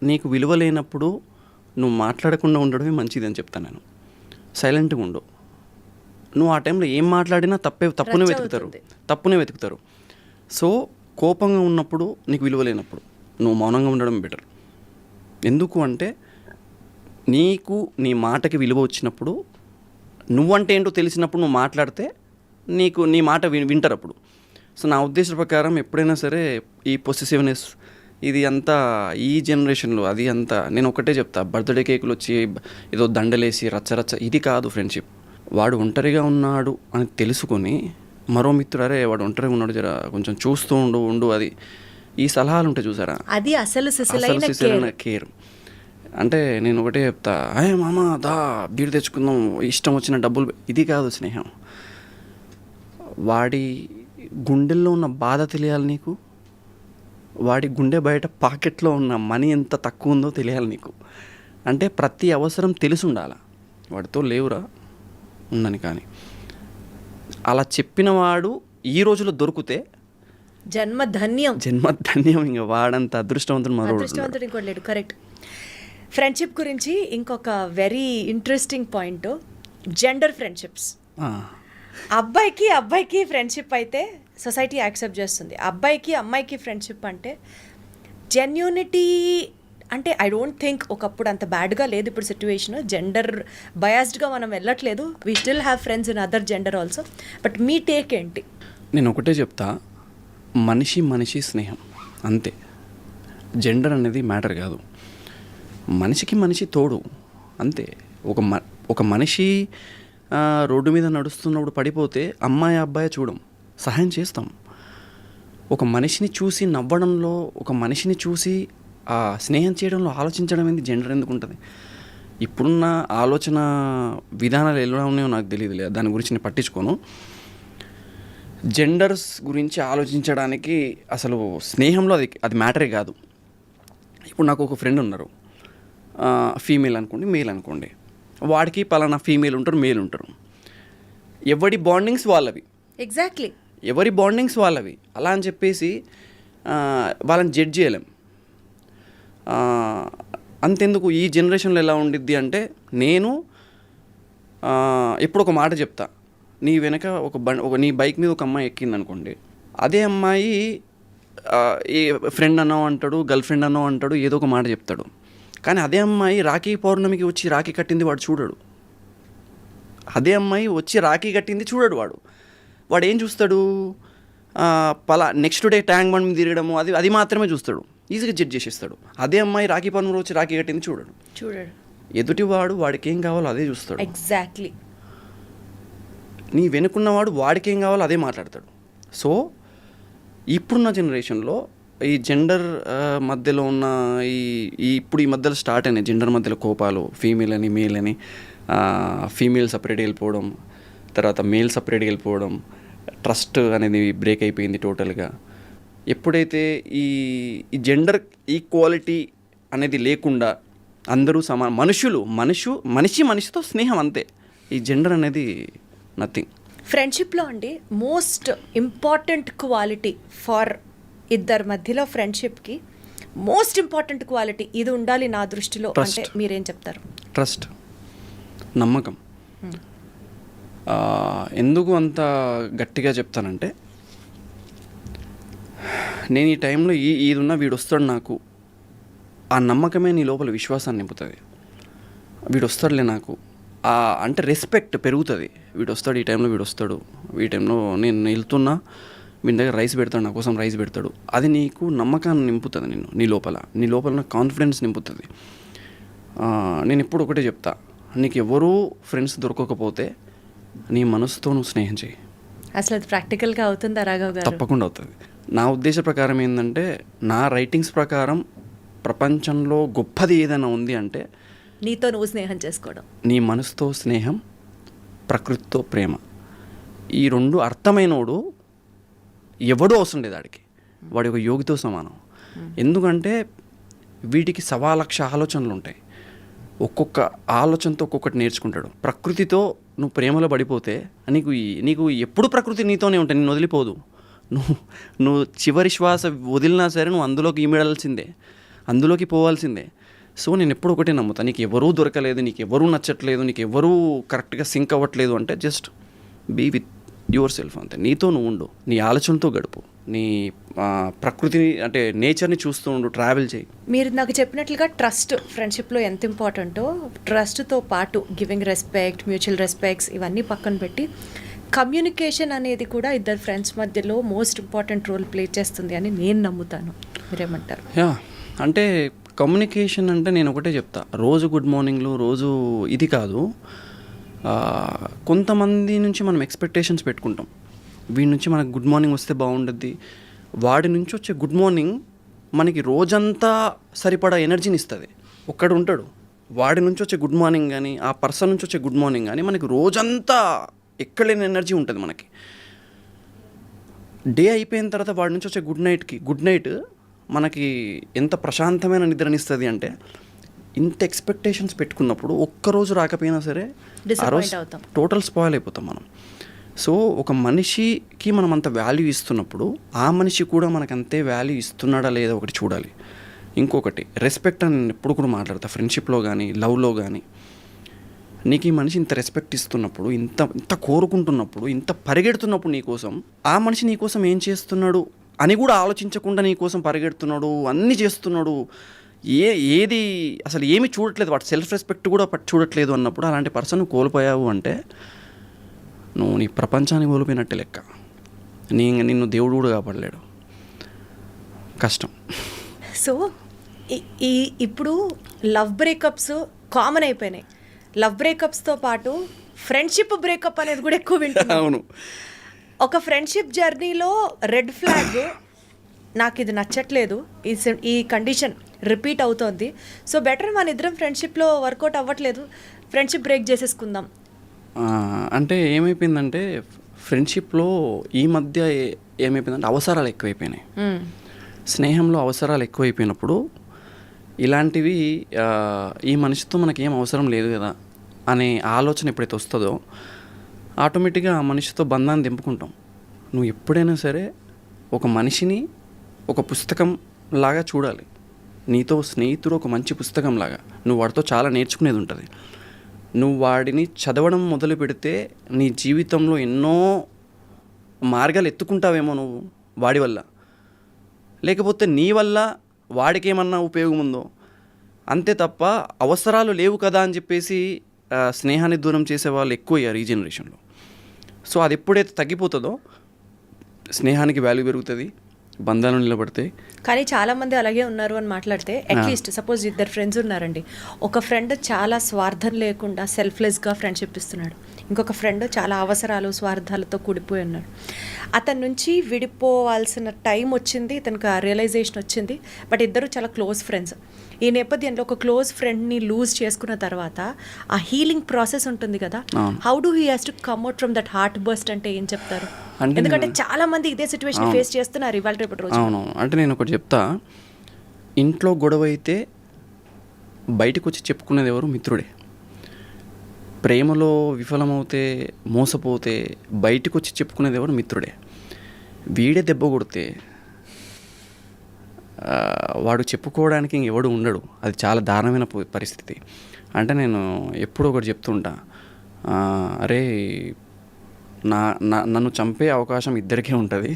నీకు విలువ లేనప్పుడు నువ్వు మాట్లాడకుండా ఉండడమే మంచిది అని చెప్తాను నేను. సైలెంట్గా ఉండు. నువ్వు ఆ టైంలో ఏం మాట్లాడినా తప్పునే వెతుకుతారు. సో కోపంగా ఉన్నప్పుడు, నీకు విలువ లేనప్పుడు నువ్వు మౌనంగా ఉండడం బెటర్. ఎందుకు అంటే, నీకు నీ మాటకి విలువ వచ్చినప్పుడు, నువ్వంటే ఏంటో తెలిసినప్పుడు నువ్వు మాట్లాడితే నీ మాట వింటారు అప్పుడు. సో నా ఉద్దేశ ప్రకారం ఎప్పుడైనా సరే ఈ పొసెసివ్నెస్ ఇది అంతా ఈ జనరేషన్లో అది అంతా, నేను ఒకటే చెప్తా, బర్త్డే కేకులు వచ్చి ఏదో దండలేసి రచ్చ ఇది కాదు ఫ్రెండ్షిప్. వాడు ఒంటరిగా ఉన్నాడు అని తెలుసుకొని మరో మిత్రుడు, అరే వాడు ఒంటరిగా ఉన్నాడు, జర కొంచెం చూస్తూ ఉండు అది ఈ సలహాలు ఉంటాయి చూసారా,
అది అసలు
అసలు
సిసలైన
సిసలైన కేర్. అంటే నేను ఒకటే చెప్తా, అయ్యే మామ దా బీరు తెచ్చుకుందాం, ఇష్టం వచ్చిన డబ్బులు, ఇది కాదు స్నేహం. వాడి గుండెల్లో ఉన్న బాధ తెలియాలి నీకు, వాడి గుండె బయట పాకెట్లో ఉన్న మనీ ఎంత తక్కువ ఉందో తెలియాలి నీకు. అంటే ప్రతి అవసరం తెలిసి ఉండాలి. వాడితో లేవురా ఉందని, కానీ అలా చెప్పిన వాడు ఈ రోజులో దొరికితే
జన్మ ధన్యం.
ఇంకా వాడంత అదృష్టవంతుడు మరో
అదృష్టవంతుడు ఇంకోటి లేడు. కరెక్ట్. ఫ్రెండ్షిప్ గురించి ఇంకొక very interesting point, gender friendships. అబ్బాయికి ఫ్రెండ్షిప్ అయితే సొసైటీ యాక్సెప్ట్ చేస్తుంది. అమ్మాయికి ఫ్రెండ్షిప్ అంటే జెన్యూనిటీ అంటే ఐ డోంట్ థింక్ ఒకప్పుడు అంత బ్యాడ్గా లేదు ఇప్పుడు సిచ్యువేషన్. జెండర్ బయాస్డ్గా మనం వెళ్ళట్లేదు. We still have friends in other gender also. But me take ఏంటి?
నేను ఒకటే చెప్తా, మనిషి స్నేహం అంతే. జెండర్ అనేది మ్యాటర్ కాదు. మనిషికి మనిషి తోడు అంతే. ఒక మనిషి రోడ్డు మీద నడుస్తున్నప్పుడు పడిపోతే అమ్మాయి అబ్బాయి చూడం, సహాయం చేస్తాం. ఒక మనిషిని చూసి నవ్వడంలో, ఒక మనిషిని చూసి స్నేహం చేయడంలో ఆలోచించడం ఏంది జెండర్ ఎందుకు ఉంటుంది? ఇప్పుడున్న ఆలోచన విధానాలు ఎలా ఉన్నాయో నాకు తెలియదు, దాని గురించి నేను పట్టించుకోను. జెండర్స్ గురించి ఆలోచించడానికి అసలు స్నేహంలో అది మ్యాటరే కాదు. ఇప్పుడు నాకు ఒక ఫ్రెండ్ ఉన్నారు, ఫీమేల్ అనుకోండి, మేల్ అనుకోండి. వాడికి పలానా ఫీమేల్ ఉంటారు, మేల్ ఉంటారు. ఎవరి బాండింగ్స్ వాళ్ళవి.
ఎగ్జాక్ట్లీ,
ఎవరి బాండింగ్స్ వాళ్ళవి. అలా అని చెప్పేసి వాళ్ళని జడ్జ్ చేయలేం. అంతెందుకు ఈ జనరేషన్లో ఎలా ఉండిద్ది అంటే, నేను ఎప్పుడు ఒక మాట చెప్తా, నీ వెనక నీ బైక్ మీద ఒక అమ్మాయి ఎక్కింది అనుకోండి, అదే అమ్మాయి ఏ ఫ్రెండ్ అన్నో అంటాడు, గర్ల్ ఫ్రెండ్ అన్నో అంటాడు, ఏదో ఒక మాట చెప్తాడు. కానీ అదే అమ్మాయి రాఖీ పౌర్ణమికి వచ్చి రాఖీ కట్టింది వాడు చూడడు. అదే అమ్మాయి వచ్చి రాఖీ కట్టింది చూడడు. వాడు ఏం చూస్తాడు? నెక్స్ట్ డే ట్యాంక్ బండ్ మీద తిరగడము, అది మాత్రమే చూస్తాడు. ఈజీగా జడ్జ్ చేసేస్తాడు. అదే అమ్మాయి రాఖీ పౌర్ణమి వచ్చి రాఖీ కట్టింది చూడడు. ఎదుటివాడు వాడికి ఏం కావాలో అదే చూస్తాడు.
ఎగ్జాక్ట్లీ.
నీ వెనుకున్నవాడు వాడికి ఏం కావాలో అదే మాట్లాడతాడు. సో ఇప్పుడున్న జనరేషన్లో ఈ జెండర్ మధ్యలో ఉన్న ఇప్పుడు ఈ మధ్యలో స్టార్ట్ అయినాయి జెండర్ మధ్యలో కోపాలు. ఫీమేల్ అని, మేల్ అని, ఫీమేల్ సపరేట్గా వెళ్ళిపోవడం, తర్వాత మేల్ సపరేట్గా వెళ్ళిపోవడం, ట్రస్ట్ అనేది బ్రేక్ అయిపోయింది టోటల్గా. ఎప్పుడైతే ఈ జెండర్ ఈక్వాలిటీ అనేది లేకుండా అందరూ మనిషితో స్నేహం అంతే. ఈ జెండర్ అనేది నథింగ్.
ఫ్రెండ్షిప్లో అండి మోస్ట్ ఇంపార్టెంట్ క్వాలిటీ ఫర్ ఇద్దరి మధ్యలో ఫ్రెండ్షిప్కి మోస్ట్ ఇంపార్టెంట్ క్వాలిటీ ఇది ఉండాలి నా దృష్టిలో అంటే మీరేం చెప్తారు?
ట్రస్ట్, నమ్మకం. ఎందుకు అంత గట్టిగా చెప్తానంటే, నేను ఈ టైంలో ఇది ఉన్నా వీడు వస్తాడు నాకు, ఆ నమ్మకమే నీ లోపల విశ్వాసాన్ని నింపుతుంది. వీడు వస్తాడులే నాకు అంటే రెస్పెక్ట్ పెరుగుతుంది. వీడు వస్తాడు, ఈ టైంలో వీడు వస్తాడు, ఈ టైంలో నేను వెళ్తున్నా వీడి దగ్గర రైస్ పెడతాడు, నా కోసం రైస్ పెడతాడు. అది నీకు నమ్మకాన్ని నింపుతుంది. నీ లోపల కాన్ఫిడెన్స్ నింపుతుంది. నేను ఎప్పుడు ఒకటే చెప్తా, నీకు ఎవరూ ఫ్రెండ్స్ దొరకకపోతే నీ మనసుతో నువ్వు స్నేహం చేయి.
అసలు అది ప్రాక్టికల్గా అవుతుందా రాఘవ్ గారు?
తప్పకుండా అవుతుంది. నా ఉద్దేశ ప్రకారం ఏంటంటే, నా రైటింగ్స్ ప్రకారం ప్రపంచంలో గొప్పది ఏదైనా ఉంది అంటే
నీతో నువ్వు స్నేహం చేసుకోవడం.
నీ మనసుతో స్నేహం, ప్రకృతితో ప్రేమ. ఈ రెండు అర్థమైనోడు ఎవడూ అవసరం లేదు వాడికి. వాడి ఒక యోగితో సమానం. ఎందుకంటే వీటికి 1,00,000 ఆలోచనలు ఉంటాయి. ఒక్కొక్క ఆలోచనతో ఒక్కొక్కటి నేర్చుకుంటాడు. ప్రకృతితో నువ్వు ప్రేమలో పడిపోతే నీకు ఎప్పుడు ప్రకృతి నీతోనే ఉంటాయి, నిన్ను వదిలిపోదు. నువ్వు చివరి శ్వాస వదిలినా సరే నువ్వు అందులోకి ఇమిడాల్సిందే, అందులోకి పోవాల్సిందే. సో నేను ఎప్పుడు ఒకటే నమ్ముతా, నీకు ఎవరూ దొరకలేదు, నీకు ఎవరూ నచ్చట్లేదు, నీకు ఎవరూ కరెక్ట్గా సింక్ అవ్వట్లేదు అంటే just be with your self అంతే. నీతో నువ్వు ఉండు, నీ ఆలోచనతో గడుపు, నీ ప్రకృతిని అంటే నేచర్ని చూస్తూ ఉండు, ట్రావెల్ చేయి.
మీరు నాకు చెప్పినట్లుగా ట్రస్ట్ ఫ్రెండ్షిప్లో ఎంత ఇంపార్టెంటో, ట్రస్ట్తో పాటు గివింగ్ రెస్పెక్ట్, మ్యూచువల్ రెస్పెక్ట్స్ ఇవన్నీ పక్కన పెట్టి కమ్యూనికేషన్ అనేది కూడా ఇద్దరు ఫ్రెండ్స్ మధ్యలో మోస్ట్ ఇంపార్టెంట్ రోల్ ప్లే చేస్తుంది అని నేను నమ్ముతాను. మీరేమంటారు?
అంటే కమ్యూనికేషన్ అంటే నేను ఒకటే చెప్తా, రోజు గుడ్ మార్నింగ్లు రోజు ఇది కాదు. కొంతమంది నుంచి మనం ఎక్స్పెక్టేషన్స్ పెట్టుకుంటాం. వీడి నుంచి మనకు గుడ్ మార్నింగ్ వస్తే బాగుంటుంది, వాడి నుంచి వచ్చే గుడ్ మార్నింగ్ మనకి రోజంతా సరిపడా ఎనర్జీని ఇస్తుంది. ఒక్కడు ఉంటాడు, వాడి నుంచి వచ్చే గుడ్ మార్నింగ్ కానీ ఆ పర్సన్ నుంచి వచ్చే గుడ్ మార్నింగ్ కానీ మనకి రోజంతా ఎక్కడలేని ఎనర్జీ ఉంటుంది మనకి. డే అయిపోయిన తర్వాత వాడి నుంచి వచ్చే గుడ్ నైట్ మనకి ఎంత ప్రశాంతమైన నిద్రనిస్తుంది అంటే, ఇంత ఎక్స్పెక్టేషన్స్ పెట్టుకున్నప్పుడు ఒక్కరోజు రాకపోయినా సరే ఆ రోజు టోటల్ స్పాయిల్ అయిపోతాం మనం. సో ఒక మనిషికి మనం అంత వాల్యూ ఇస్తున్నప్పుడు ఆ మనిషి కూడా మనకు అంతే వాల్యూ ఇస్తున్నాడా లేదా ఒకటి చూడాలి. ఇంకొకటి రెస్పెక్ట్ అని నేను ఎప్పుడు కూడా మాట్లాడతా, ఫ్రెండ్షిప్లో కానీ లవ్లో కానీ. నీకు ఈ మనిషి ఇంత రెస్పెక్ట్ ఇస్తున్నప్పుడు, ఇంత కోరుకుంటున్నప్పుడు, ఇంత పరిగెడుతున్నప్పుడు నీకోసం, ఆ మనిషి నీకోసం ఏం చేస్తున్నాడు అని కూడా ఆలోచించకుండా నీకోసం పరిగెడుతున్నాడు, అన్నీ చేస్తున్నాడు, ఏది అసలు ఏమి చూడట్లేదు, వాటి సెల్ఫ్ రెస్పెక్ట్ కూడా చూడట్లేదు అన్నప్పుడు అలాంటి పర్సన్ కోల్పోయావు అంటే నువ్వు నీ ప్రపంచాన్ని కోల్పోయినట్టే లెక్క. నిన్ను దేవుడు కూడా కాపాడలేడు. కష్టం.
సో ఇప్పుడు లవ్ బ్రేకప్స్ కామన్ అయిపోయినాయి. లవ్ బ్రేకప్స్తో పాటు ఫ్రెండ్షిప్ బ్రేకప్ అనేది కూడా ఎక్కువ వింటున్నాను.
అవును.
ఒక ఫ్రెండ్షిప్ జర్నీలో రెడ్ ఫ్లాగ్, నాకు ఇది నచ్చట్లేదు, ఈ కండిషన్ రిపీట్ అవుతోంది, సో బెటర్ మన ఇద్దరం ఫ్రెండ్షిప్లో వర్కౌట్ అవ్వట్లేదు, ఫ్రెండ్షిప్ బ్రేక్ చేసేసుకుందాం.
అంటే ఏమైపోయిందంటే ఫ్రెండ్షిప్లో ఈ మధ్య ఏమైపోయిందంటే అవసరాలు ఎక్కువైపోయినాయి. స్నేహంలో అవసరాలు ఎక్కువైపోయినప్పుడు ఇలాంటివి ఈ మనిషితో మనకి ఏం అవసరం లేదు కదా అనే ఆలోచన ఎప్పుడైతే వస్తుందో ఆటోమేటిక్గా ఆ మనిషితో బంధాన్ని దింపుకుంటాం. నువ్వు ఎప్పుడైనా సరే ఒక మనిషిని ఒక పుస్తకం లాగా చూడాలి. నీతో స్నేహితుడు ఒక మంచి పుస్తకం లాగా, నువ్వు వాడితో చాలా నేర్చుకునేది ఉంటుంది. నువ్వు వాడిని చదవడం మొదలు పెడితే నీ జీవితంలో ఎన్నో మార్గాలు ఎత్తుకుంటావేమో నువ్వు వాడి వల్ల, లేకపోతే నీ వల్ల వాడికి ఏమన్నా ఉపయోగం ఉందో అంతే తప్ప అవసరాలు లేవు కదా అని చెప్పేసి స్నేహాన్ని దూరం చేసే వాళ్ళు ఎక్కువయ్యారు ఈ జనరేషన్లో. సో అది ఎప్పుడైతే తగ్గిపోతుందో స్నేహానికి వాల్యూ పెరుగుతుంది, బంధాలు నిలబడతాయి.
కానీ చాలామంది అలాగే ఉన్నారు అని మాట్లాడితే, అట్లీస్ట్ సపోజ్ ఇద్దరు ఫ్రెండ్స్ ఉన్నారండి, ఒక ఫ్రెండ్ చాలా స్వార్థం లేకుండా సెల్ఫ్లెస్గా ఫ్రెండ్షిప్ ఇస్తున్నాడు, ఇంకొక ఫ్రెండ్ చాలా అవసరాలు స్వార్థాలతో కూడిపోయి ఉన్నాడు. అతని నుంచి విడిపోవాల్సిన టైం వచ్చింది, ఇతనికి ఆ రియలైజేషన్ వచ్చింది, బట్ ఇద్దరు చాలా క్లోజ్ ఫ్రెండ్స్. ఈ నేపథ్యంలో ఒక క్లోజ్ ఫ్రెండ్ని లూజ్ చేసుకున్న తర్వాత ఆ హీలింగ్ ప్రాసెస్ ఉంటుంది కదా, how do he has to come out from that heart burst అంటే ఏం చెప్తారు? ఎందుకంటే చాలా మంది ఇదే సిచ్యువేషన్ ఫేస్ చేస్తున్నారు ఇవాళ రేపటి రోజు.
అవును, అంటే నేను ఒకటి చెప్తా, ఇంట్లో గొడవ అయితే బయటకు వచ్చి చెప్పుకునేది ఎవరు? మిత్రుడే. ప్రేమలో విఫలమవుతే మోసపోతే బయటకు వచ్చి చెప్పుకునేది ఎవరు? మిత్రుడే. వీడే దెబ్బ కొడితే వాడు చెప్పుకోవడానికి ఇంకెవడు ఉండడు. అది చాలా దారుణమైన పరిస్థితి. అంటే నేను ఎప్పుడూ ఒకటి చెప్తుంటా, అరే నన్ను చంపే అవకాశం ఇద్దరికే ఉంటుంది.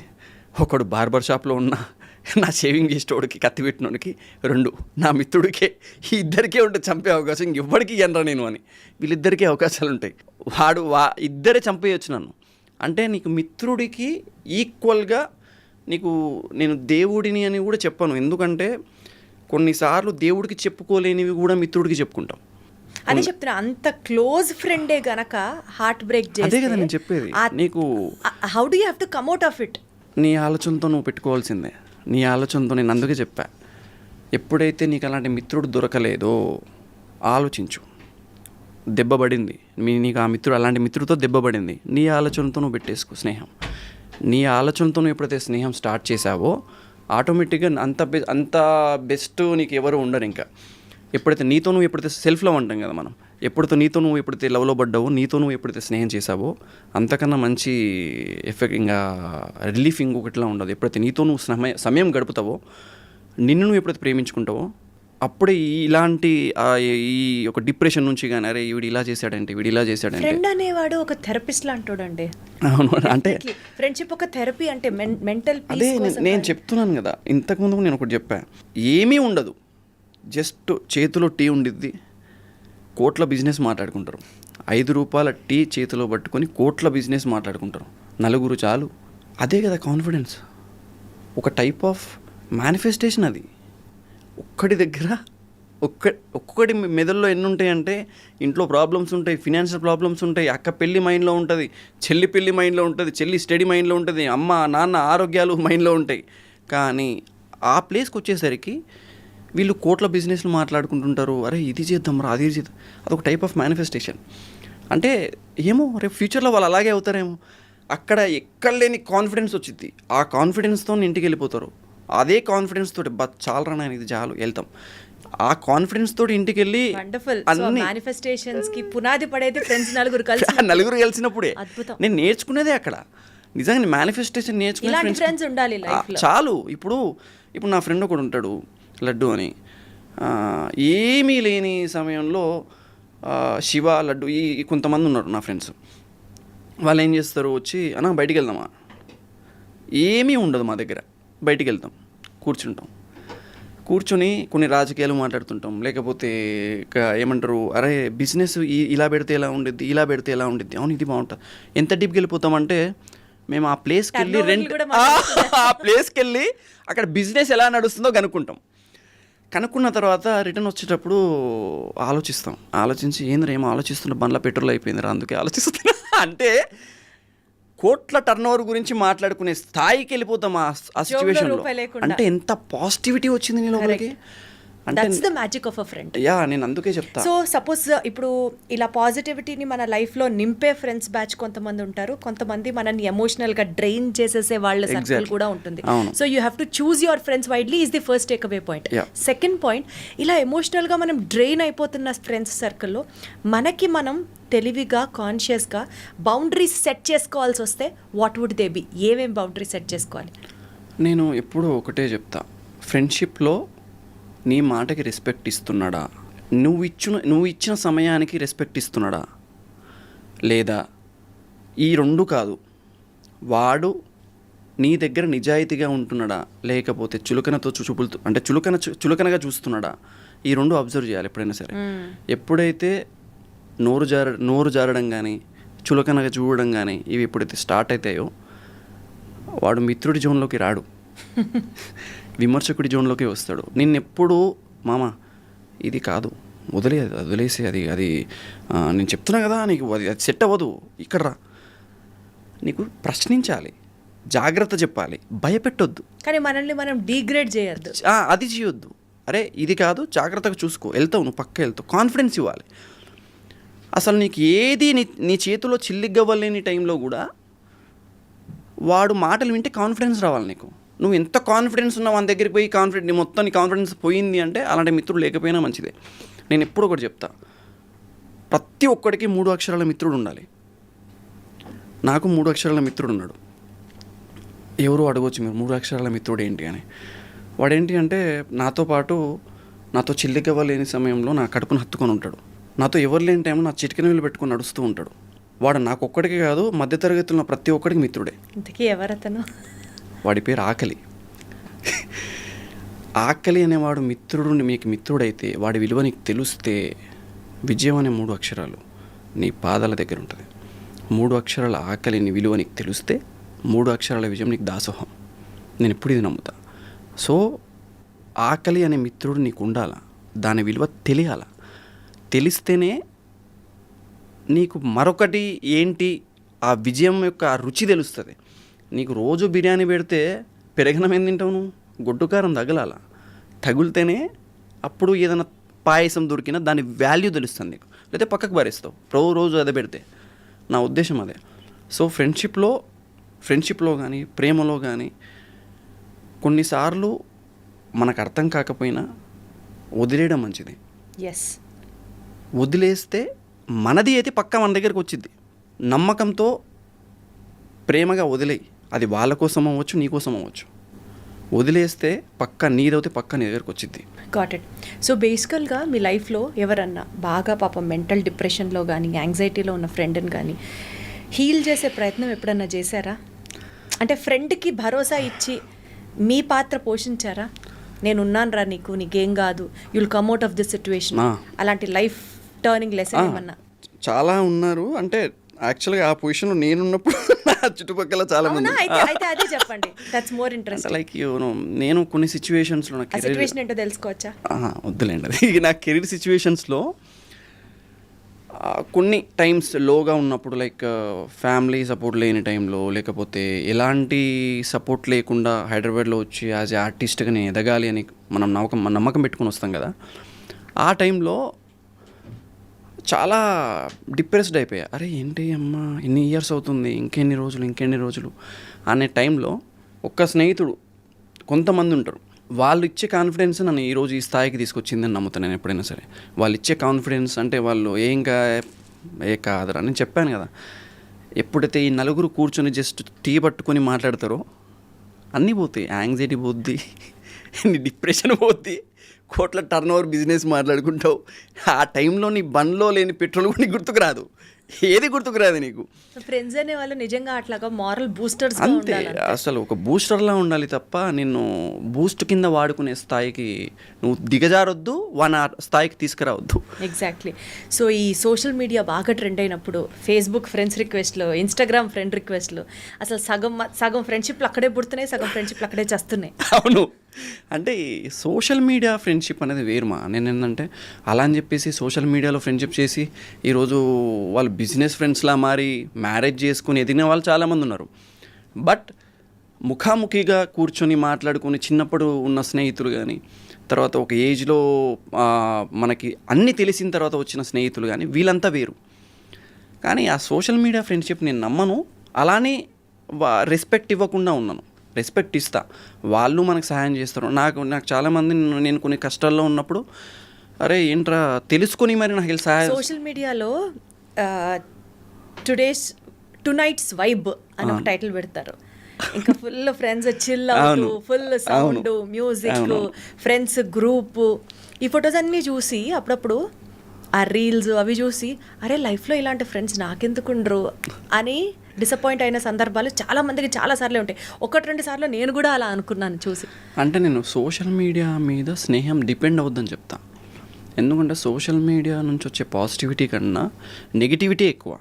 ఒకడు బార్బర్ షాప్లో ఉన్న నా షేవింగ్ చేసేటోడికి, కత్తి పెట్టినోడికి, రెండు నా మిత్రుడికే, ఈ ఇద్దరికే ఉంటుంది చంపే అవకాశం, ఇంకెవ్వడికి ఇయ్యనరా నేను అని. వీళ్ళిద్దరికీ అవకాశాలు ఉంటాయి. ఇద్దరే చంపేయచ్చు నన్ను. అంటే నీకు మిత్రుడికి ఈక్వల్గా నేను దేవుడిని అని కూడా చెప్పను. ఎందుకంటే కొన్నిసార్లు దేవుడికి చెప్పుకోలేనివి కూడా మిత్రుడికి చెప్పుకుంటాం.
అదే చెప్తున్నా, అంత క్లోజ్ ఫ్రెండే గనక హార్ట్ బ్రేక్ చేస్తే,
అదే కదా నేను చెప్పేది. నీకు
how do you have to come out of it?
నీ ఆలోచనతో నువ్వు పెట్టుకోవాల్సిందే. నీ ఆలోచనతో, నేను అందుకే చెప్పా, ఎప్పుడైతే నీకు అలాంటి మిత్రుడు దొరకలేదో ఆలోచించు. దెబ్బపడింది నీకు ఆ మిత్రుడు, అలాంటి మిత్రుడితో దెబ్బపడింది, నీ ఆలోచనతో నువ్వు పెట్టేసుకో స్నేహం. నీ ఆలోచనతో నువ్వు ఎప్పుడైతే స్నేహం స్టార్ట్ చేసావో ఆటోమేటిక్గా అంత బెస్ట్ నీకు ఎవరు ఉండరు. ఇంకా ఎప్పుడైతే నువ్వు ఎప్పుడైతే సెల్ఫ్ లవ్ అంటాం కదా మనం, నువ్వు ఎప్పుడైతే లవ్లో పడ్డావో, నువ్వు ఎప్పుడైతే స్నేహం చేసావో అంతకన్నా మంచి ఎఫెక్ట్, ఇంకా రిలీఫ్ ఇంకొకటిలా ఉండదు. ఎప్పుడైతే నువ్వు సమయం గడుపుతావో, నిన్ను నువ్వు ఎప్పుడైతే ప్రేమించుకుంటావో అప్పుడే ఇలాంటి ఈ ఒక డిప్రెషన్ నుంచి కానీ, అరే వీడు ఇలా చేశాడంటే, వీడు ఇలా చేశాడంటే.
ఫ్రెండ్ అనేవాడు ఒక థెరపిస్ట్ లాంటోడండి.
అవును, అంటే
ఫ్రెండ్షిప్ ఒక థెరపీ, అంటే మెంటల్ పీస్.
అదే నేను చెప్తున్నాను కదా, ఇంతకుముందు నేను ఒకటి చెప్పా, ఏమీ ఉండదు, జస్ట్ చేతిలో టీ ఉండిద్ది, కోట్ల బిజినెస్ మాట్లాడుకుంటారు. 5 రూపాయల టీ చేతిలో పట్టుకొని కోట్ల బిజినెస్ మాట్లాడుకుంటారు. నలుగురు చాలు. అదే కదా కాన్ఫిడెన్స్, ఒక టైప్ ఆఫ్ మేనిఫెస్టేషన్. అది ఒక్కడి దగ్గర ఒక్కొక్కటి మెదడులో ఎన్ని ఉంటాయంటే, ఇంట్లో ప్రాబ్లమ్స్ ఉంటాయి, ఫినాన్షియల్ ప్రాబ్లమ్స్ ఉంటాయి, అక్క పెళ్ళి మైండ్లో ఉంటుంది, చెల్లి పెళ్ళి మైండ్లో ఉంటుంది, చెల్లి స్టడీ మైండ్లో ఉంటుంది, అమ్మ నాన్న ఆరోగ్యాలు మైండ్లో ఉంటాయి. కానీ ఆ ప్లేస్కి వచ్చేసరికి వీళ్ళు కోట్ల బిజినెస్లు మాట్లాడుకుంటుంటారు, అరే ఇది చేద్దాం రా అది చేద్దాం. అదొక టైప్ ఆఫ్ మేనిఫెస్టేషన్. అంటే ఏమో రేపు ఫ్యూచర్లో వాళ్ళు అలాగే అవుతారేమో. అక్కడ ఎక్కడ లేని కాన్ఫిడెన్స్ వచ్చింది, ఆ కాన్ఫిడెన్స్తో ఇంటికి వెళ్ళిపోతారు. అదే కాన్ఫిడెన్స్ తోటి చాలరా నేను ఇది చాలు వెళ్తాం, ఆ కాన్ఫిడెన్స్ తోటి ఇంటికి వెళ్ళి
వండర్ఫుల్.
అన్ని
మేనిఫెస్టేషన్స్ కి పునాది పడేది ఫ్రెండ్స్ నలుగురు కలిసి.
నలుగురు కలిసినప్పుడే
అద్భుతం.
నేను నేర్చుకునేదే అక్కడ. నిజంగా మేనిఫెస్టేషన్
ఇలాంటి
నేర్చుకునే
ఫ్రెండ్స్ ఉండాలి లైఫ్ లో.
చాలు. ఇప్పుడు నా ఫ్రెండ్ ఒకడు ఉంటాడు లడ్డు అని, ఏమీ లేని సమయంలో శివ లడ్డు ఈ కొంతమంది ఉన్నారు నా ఫ్రెండ్స్. వాళ్ళు ఏం చేస్తారు, వచ్చి అన్న బయటికి వెళ్దామా, ఏమీ ఉండదు మా దగ్గర, బయటికి వెళ్తాం, కూర్చొని కొన్ని రాజకీయాలు మాట్లాడుతుంటాం, లేకపోతే ఏమంటారు అరే బిజినెస్ ఇలా పెడితే ఎలా ఉండిద్ది, ఇలా పెడితే ఎలా ఉండిద్ది, అవును ఇది బాగుంటుంది. ఎంత డీప్కి వెళ్ళిపోతామంటే మేము ఆ ప్లేస్కి వెళ్ళి ఆ ప్లేస్కి వెళ్ళి అక్కడ బిజినెస్ ఎలా నడుస్తుందో కనుక్కున్న తర్వాత రిటర్న్ వచ్చేటప్పుడు ఆలోచించి ఏంద్ర ఏమో ఆలోచిస్తున్నా, బండ్ల పెట్రోల్ అయిపోయిందిరా అందుకే ఆలోచిస్తున్నా అంటే కోట్ల టర్న్ ఓవర్ గురించి మాట్లాడుకునే స్థాయికి వెళ్ళిపోతాం ఆ సిచ్యువేషన్లో. అంటే ఎంత పాజిటివిటీ వచ్చింది నీ లోపలికి.
That's the magic of a friend.
Yeah, నేను అందుకే చెప్తా.
సో సపోజ్ ఇప్పుడు ఇలా పాజిటివిటీని మన లైఫ్లో నింపే ఫ్రెండ్స్ బ్యాచ్ కొంతమంది ఉంటారు, కొంతమంది మనల్ని ఎమోషనల్గా డ్రైన్ చేసేసే వాళ్ళ సర్కిల్ కూడా ఉంటుంది. So you have to choose your friends widely is the first take away point. Second point, ఇలా ఎమోషనల్గా మనం డ్రైన్ అయిపోతున్న ఫ్రెండ్స్ సర్కిల్లో మనకి మనం తెలివిగా కాన్షియస్గా బౌండరీస్ సెట్ చేసుకోవాల్సి వస్తే వాట్ వుడ్ దే బి? ఏమేం బౌండరీస్ సెట్ చేసుకోవాలి?
నేను ఎప్పుడూ ఒకటే చెప్తా, ఫ్రెండ్షిప్లో నీ మాటకి రెస్పెక్ట్ ఇస్తున్నాడా, నువ్వు ఇచ్చిన సమయానికి రెస్పెక్ట్ ఇస్తున్నాడా, లేదా ఈ రెండు కాదు, వాడు నీ దగ్గర నిజాయితీగా ఉంటున్నాడా, లేకపోతే చులకనతో చూపులతో అంటే చులకనగా చూస్తున్నాడా, ఈ రెండు అబ్జర్వ్ చేయాలి ఎప్పుడైనా సరే. ఎప్పుడైతే నోరు జారడం కానీ చులకనగా చూడడం కానీ ఇవి ఎప్పుడైతే స్టార్ట్ అవుతాయో వాడు మిత్రుడి జోన్లోకి రాడు, విమర్శకుడి జోన్లోకి వస్తాడు. నిన్నెప్పుడు మామ ఇది కాదు వదిలేసి అది నేను చెప్తున్నా కదా నీకు అది సెట్ అవ్వదు, ఇక్కడ రా, నీకు ప్రశ్నించాలి, జాగ్రత్త చెప్పాలి, భయపెట్టొద్దు,
కానీ మనల్ని మనం డీగ్రేడ్ చేయొద్దు,
అది చేయొద్దు. అరే ఇది కాదు, జాగ్రత్తగా చూసుకో, వెళ్తావు, నువ్వు పక్క వెళ్తావు, కాన్ఫిడెన్స్ ఇవ్వాలి. అసలు నీకు ఏది నీ చేతిలో చిల్లిగవ్వలేని టైంలో కూడా వాడు మాటలు వింటే కాన్ఫిడెన్స్ రావాలి నీకు. నువ్వు ఎంత కాన్ఫిడెన్స్ ఉన్నావు మన దగ్గరికి పోయి నీ కాన్ఫిడెన్స్ పోయింది అంటే అలాంటి మిత్రుడు లేకపోయినా మంచిదే. నేను ఎప్పుడు ఒకటి చెప్తా, ప్రతి ఒక్కడికి 3 అక్షరాల మిత్రుడు ఉండాలి. నాకు 3 అక్షరాల మిత్రుడు ఉన్నాడు. ఎవరు అడగవచ్చు మీరు 3 అక్షరాల మిత్రుడు ఏంటి అని. వాడేంటి అంటే నాతో పాటు నాతో చిల్లిగవ్వలేని సమయంలో నా కడుపును హత్తుకొని ఉంటాడు, నాతో ఎవరు లేని టైంలో నా చిటికెన వీళ్ళు పెట్టుకొని నడుస్తూ ఉంటాడు. వాడు నాకు ఒక్కడికి కాదు, మధ్యతరగతిలో ఉన్న ప్రతి ఒక్కడికి మిత్రుడే.
ఇంతకీ ఎవరతను?
వాడి పేరు ఆకలి. ఆకలి అనేవాడు మీకు మిత్రుడైతే వాడి విలువ నీకు తెలిస్తే విజయం అనే 3 అక్షరాలు నీ పాదాల దగ్గర ఉంటుంది. 3 అక్షరాల ఆకలి నీ విలువ నీకు తెలిస్తే 3 అక్షరాల విజయం నీకు దాసోహం. నేను ఎప్పుడు ఇది నమ్ముతా. సో ఆకలి అనే మిత్రుడు నీకు ఉండాలా, దాని విలువ తెలియాలా, తెలిస్తేనే నీకు మరొకటి ఏంటి ఆ విజయం యొక్క ఆ రుచి తెలుస్తుంది. నీకు రోజు బిర్యానీ పెడితే పెరగనం ఏం తింటావు నువ్వు, గొడ్డుకారం తగిలితేనే అప్పుడు ఏదైనా పాయసం దొరికినా దాని వాల్యూ తెలుస్తుంది నీకు, లేకపోతే పక్కకు పారేస్తావు రోజు అదే పెడితే. నా ఉద్దేశం అదే. సో ఫ్రెండ్షిప్లో కానీ ప్రేమలో కానీ కొన్నిసార్లు మనకు అర్థం కాకపోయినా వదిలేయడం మంచిది.
ఎస్,
వదిలేస్తే మనది అయితే పక్కా మన దగ్గరకు వచ్చింది. నమ్మకంతో ప్రేమగా వదిలేయి, అది వాళ్ళ కోసం అవ్వచ్చు, నీ కోసం అవ్వచ్చు. వదిలేస్తే పక్క నీదవుతే పక్క నీ దగ్గరకు వచ్చింది.
Got it. సో బేసికల్గా మీ లైఫ్లో ఎవరన్నా బాగా పాపం మెంటల్ డిప్రెషన్లో కానీ యాంగ్జైటీలో ఉన్న ఫ్రెండ్ని కానీ హీల్ చేసే ప్రయత్నం ఎప్పుడన్నా చేశారా? అంటే ఫ్రెండ్కి భరోసా ఇచ్చి మీ పాత్ర పోషించారా? నేను ఉన్నాను రా, నీకేం కాదు, you'll come out of this situation, అలాంటి లైఫ్ టర్నింగ్ లెసన్ ఏమన్నా?
చాలా ఉన్నారు. అంటే యాక్చువల్గా ఆ పొజిషన్లో నేనున్నప్పుడు నా చుట్టుపక్కల చాలా మంది.
అయితే అదే చెప్పండి, దట్స్ మోర్ ఇంట్రెస్టింగ్.
లైక్ నేను కొన్ని సిచ్యువేషన్స్లో నా
సిచ్యువేషన్ ఏంటో తెలుసుకోవచ్చా?
వద్దులేండి, అది నా కెరీర్ సిచ్యువేషన్స్లో కొన్ని టైమ్స్ లోగా ఉన్నప్పుడు లైక్ ఫ్యామిలీ సపోర్ట్ లేని టైంలో, లేకపోతే ఎలాంటి సపోర్ట్ లేకుండా హైదరాబాద్లో వచ్చి యాజ్ ఏ ఆర్టిస్ట్గా నేను ఎదగాలి అని మనం నమ్మకం పెట్టుకొని వస్తాం కదా, ఆ టైంలో చాలా డిప్రెస్డ్ అయిపోయా. అరే ఏంటి అమ్మ ఎన్ని ఇయర్స్ అవుతుంది, ఇంకెన్ని రోజులు అనే టైంలో ఒక్క స్నేహితుడు, కొంతమంది ఉంటారు, వాళ్ళు ఇచ్చే కాన్ఫిడెన్స్ నన్ను ఈరోజు ఈ స్థాయికి తీసుకొచ్చిందని నమ్ముతాను నేను ఎప్పుడైనా సరే. వాళ్ళు ఇచ్చే కాన్ఫిడెన్స్ అంటే వాళ్ళు కాదురా నేను చెప్పాను కదా, ఎప్పుడైతే ఈ నలుగురు కూర్చొని జస్ట్ టీ పట్టుకొని మాట్లాడతారో అన్నీ పోతాయి. యాంగ్జైటీ పోద్ది, డిప్రెషన్ పోద్ది, కోట్ల టర్న్ ఓవర్ బిజినెస్ మాట్లాడుకుంటావు. ఆ టైంలో నీ బండ్లో లేని పెట్రోల్ కూడా నీకు గుర్తుకు రాదు, ఏది గుర్తుకు రాదు నీకు.
ఫ్రెండ్స్ అనే వాళ్ళు నిజంగా అట్లాగా మారల్ బూస్టర్స్
అంతే, అసలు ఒక బూస్టర్లా ఉండాలి తప్ప నిన్ను బూస్ట్ కింద వాడుకునే స్థాయికి నువ్వు దిగజారొద్దు, ఆ స్థాయికి తీసుకురావద్దు.
ఎగ్జాక్ట్లీ. సో ఈ సోషల్ మీడియా బాగా ట్రెండ్ అయినప్పుడు ఫేస్బుక్ ఫ్రెండ్స్ రిక్వెస్ట్లు, ఇన్స్టాగ్రామ్ ఫ్రెండ్ రిక్వెస్ట్లు, అసలు సగం ఫ్రెండ్షిప్లు అక్కడే పుడుతున్నాయి, సగం ఫ్రెండ్షిప్లు అక్కడే చేస్తున్నాయి.
అవును, అంటే సోషల్ మీడియా ఫ్రెండ్షిప్ అనేది వేరుమా. నేను ఏంటంటే అలా అని చెప్పేసి సోషల్ మీడియాలో ఫ్రెండ్షిప్ చేసి ఈరోజు వాళ్ళు బిజినెస్ ఫ్రెండ్స్లా మారి మ్యారేజ్ చేసుకుని ఎదిగిన వాళ్ళు చాలామంది ఉన్నారు. బట్ ముఖాముఖిగా కూర్చొని మాట్లాడుకొని చిన్నప్పుడు ఉన్న స్నేహితులు కానీ, తర్వాత ఒక ఏజ్లో మనకి అన్నీ తెలిసిన తర్వాత వచ్చిన స్నేహితులు కానీ, వీళ్ళంతా వేరు. కానీ ఆ సోషల్ మీడియా ఫ్రెండ్షిప్ నేను నమ్మను, అలానే రెస్పెక్ట్ ఇవ్వకుండా ఉన్నాను. రెస్పెక్ట్ ఇస్తా, వాళ్ళు మనకు సహాయం చేస్తారు. నాకు చాలామంది నేను కొన్ని కష్టాల్లో ఉన్నప్పుడు అరే ఏంట్రా తెలుసుకొని మరి నాకు వెళ్ళి సహాయం.
సోషల్ మీడియాలో టు నైట్స్ వైబ్ అని ఒక టైటిల్ పెడతారు. ఇంకా ఫుల్ ఫ్రెండ్స్ చిల్ అవుతూ, full sound, music, friends group, ఈ ఫొటోస్ అన్నీ చూసి అప్పుడప్పుడు ఆ రీల్స్ అవి చూసి అరే లైఫ్లో ఇలాంటి ఫ్రెండ్స్ నాకెందుకుండ్రు అని డిసప్పాయింట్ అయిన సందర్భాలు చాలా మందికి చాలా సార్లు ఉంటాయి. 1-2 సార్లు నేను కూడా అలా అనుకున్నాను చూసి.
అంటే నేను సోషల్ మీడియా మీద స్నేహం డిపెండ్ అవుద్దని చెప్తా. ఎందుకంటే సోషల్ మీడియా నుంచి వచ్చే పాజిటివిటీ కన్నా నెగిటివిటీ ఎక్కువ.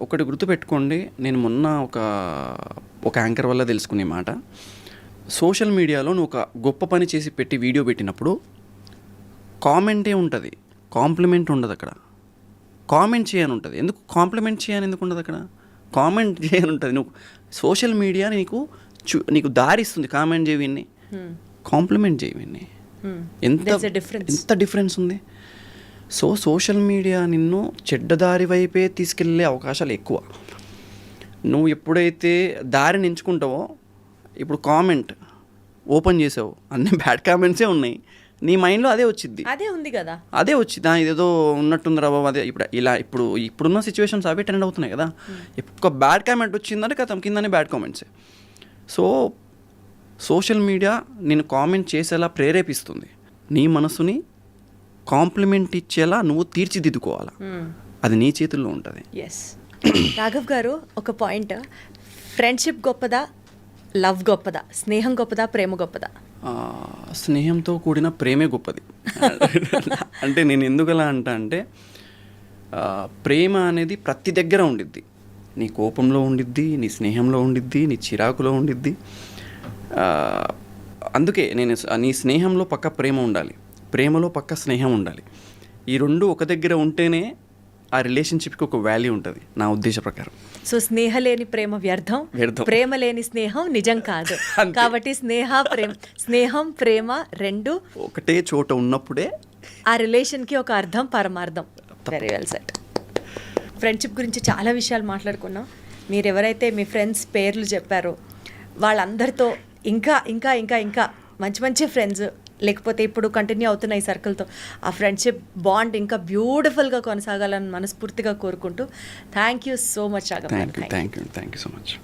ఒకటి గుర్తుపెట్టుకోండి, నేను మొన్న ఒక యాంకర్ వల్ల తెలుసుకునే మాట, సోషల్ మీడియాలో నువ్వు ఒక గొప్ప పని చేసి పెట్టి వీడియో పెట్టినప్పుడు కామెంటే ఉంటుంది, కాంప్లిమెంట్ ఉండదు అక్కడ. కామెంట్ చేయని ఉంటుంది. ఎందుకు కాంప్లిమెంట్ చేయని ఎందుకు ఉండదు అక్కడ? కామెంట్ చేయని ఉంటుంది. నువ్వు సోషల్ మీడియా నీకు దారిస్తుంది. కామెంట్ చేయవిన్ని, కాంప్లిమెంట్ చేయవిన్ని, ఎంత డిఫరెన్స్ ఉంది. సో సోషల్ మీడియా నిన్ను చెడ్డదారి వైపే తీసుకెళ్ళే అవకాశాలు ఎక్కువ. నువ్వు ఎప్పుడైతే దారిని ఎంచుకుంటావో, ఇప్పుడు కామెంట్ ఓపెన్ చేసావు, అన్ని బ్యాడ్ కామెంట్సే ఉన్నాయి, నీ మైండ్లో అదే వచ్చింది,
అదే ఉంది కదా,
అదే వచ్చింది. ఇదేదో ఉన్నట్టుందిరా బాబు, అదే ఇప్పుడున్న సిచ్యువేషన్స్ అవే ట్రెండ్ అవుతున్నాయి కదా. ఒక బ్యాడ్ కామెంట్ వచ్చిందంటే కథం కిందనే బ్యాడ్ కామెంట్సే. సో సోషల్ మీడియా నేను కామెంట్ చేసేలా ప్రేరేపిస్తుంది. నీ మనసుని కాంప్లిమెంట్ ఇచ్చేలా నువ్వు తీర్చిదిద్దుకోవాలా, అది నీ చేతుల్లో ఉంటుంది.
ఎస్. రాఘవ్ గారు, ఒక పాయింట్, ఫ్రెండ్షిప్ గొప్పదా, లవ్ గొప్పదా, స్నేహం గొప్పదా, ప్రేమ గొప్పదా?
స్నేహంతో కూడిన ప్రేమే గొప్పది. అంటే నేను ఎందుకలా అంటే ప్రేమ అనేది ప్రతి దగ్గర ఉండిద్ది. నీ కోపంలో ఉండిద్ది, నీ స్నేహంలో ఉండిద్ది, నీ చిరాకులో ఉండిద్ది. అందుకే నీ స్నేహంలో పక్క ప్రేమ ఉండాలి, ప్రేమలో పక్క స్నేహం ఉండాలి. ఈ రెండు ఒక దగ్గర ఉంటేనే ఆ రిలేషన్షిప్కి ఒక వాల్యూ ఉంటుంది నా ఉద్దేశ ప్రకారం.
సో స్నేహ లేని ప్రేమ వ్యర్థం, ప్రేమ లేని స్నేహం నిజం కాదు. కాబట్టి స్నేహం ప్రేమ రెండు
ఒకటే చోట ఉన్నప్పుడే
ఆ రిలేషన్కి ఒక అర్థం, పరమార్థం. Very well set. ఫ్రెండ్షిప్ గురించి చాలా విషయాలు మాట్లాడుకున్నాం. మీరు ఎవరైతే మీ ఫ్రెండ్స్ పేర్లు చెప్పారో వాళ్ళందరితో ఇంకా ఇంకా ఇంకా ఇంకా మంచి మంచి ఫ్రెండ్స్, లేకపోతే ఇప్పుడు కంటిన్యూ అవుతున్న ఈ సర్కిల్తో ఆ ఫ్రెండ్షిప్ బాండ్ ఇంకా బ్యూటిఫుల్గా కొనసాగాలని మనస్ఫూర్తిగా కోరుకుంటూ thank you so much Raghav.
Thank you so much.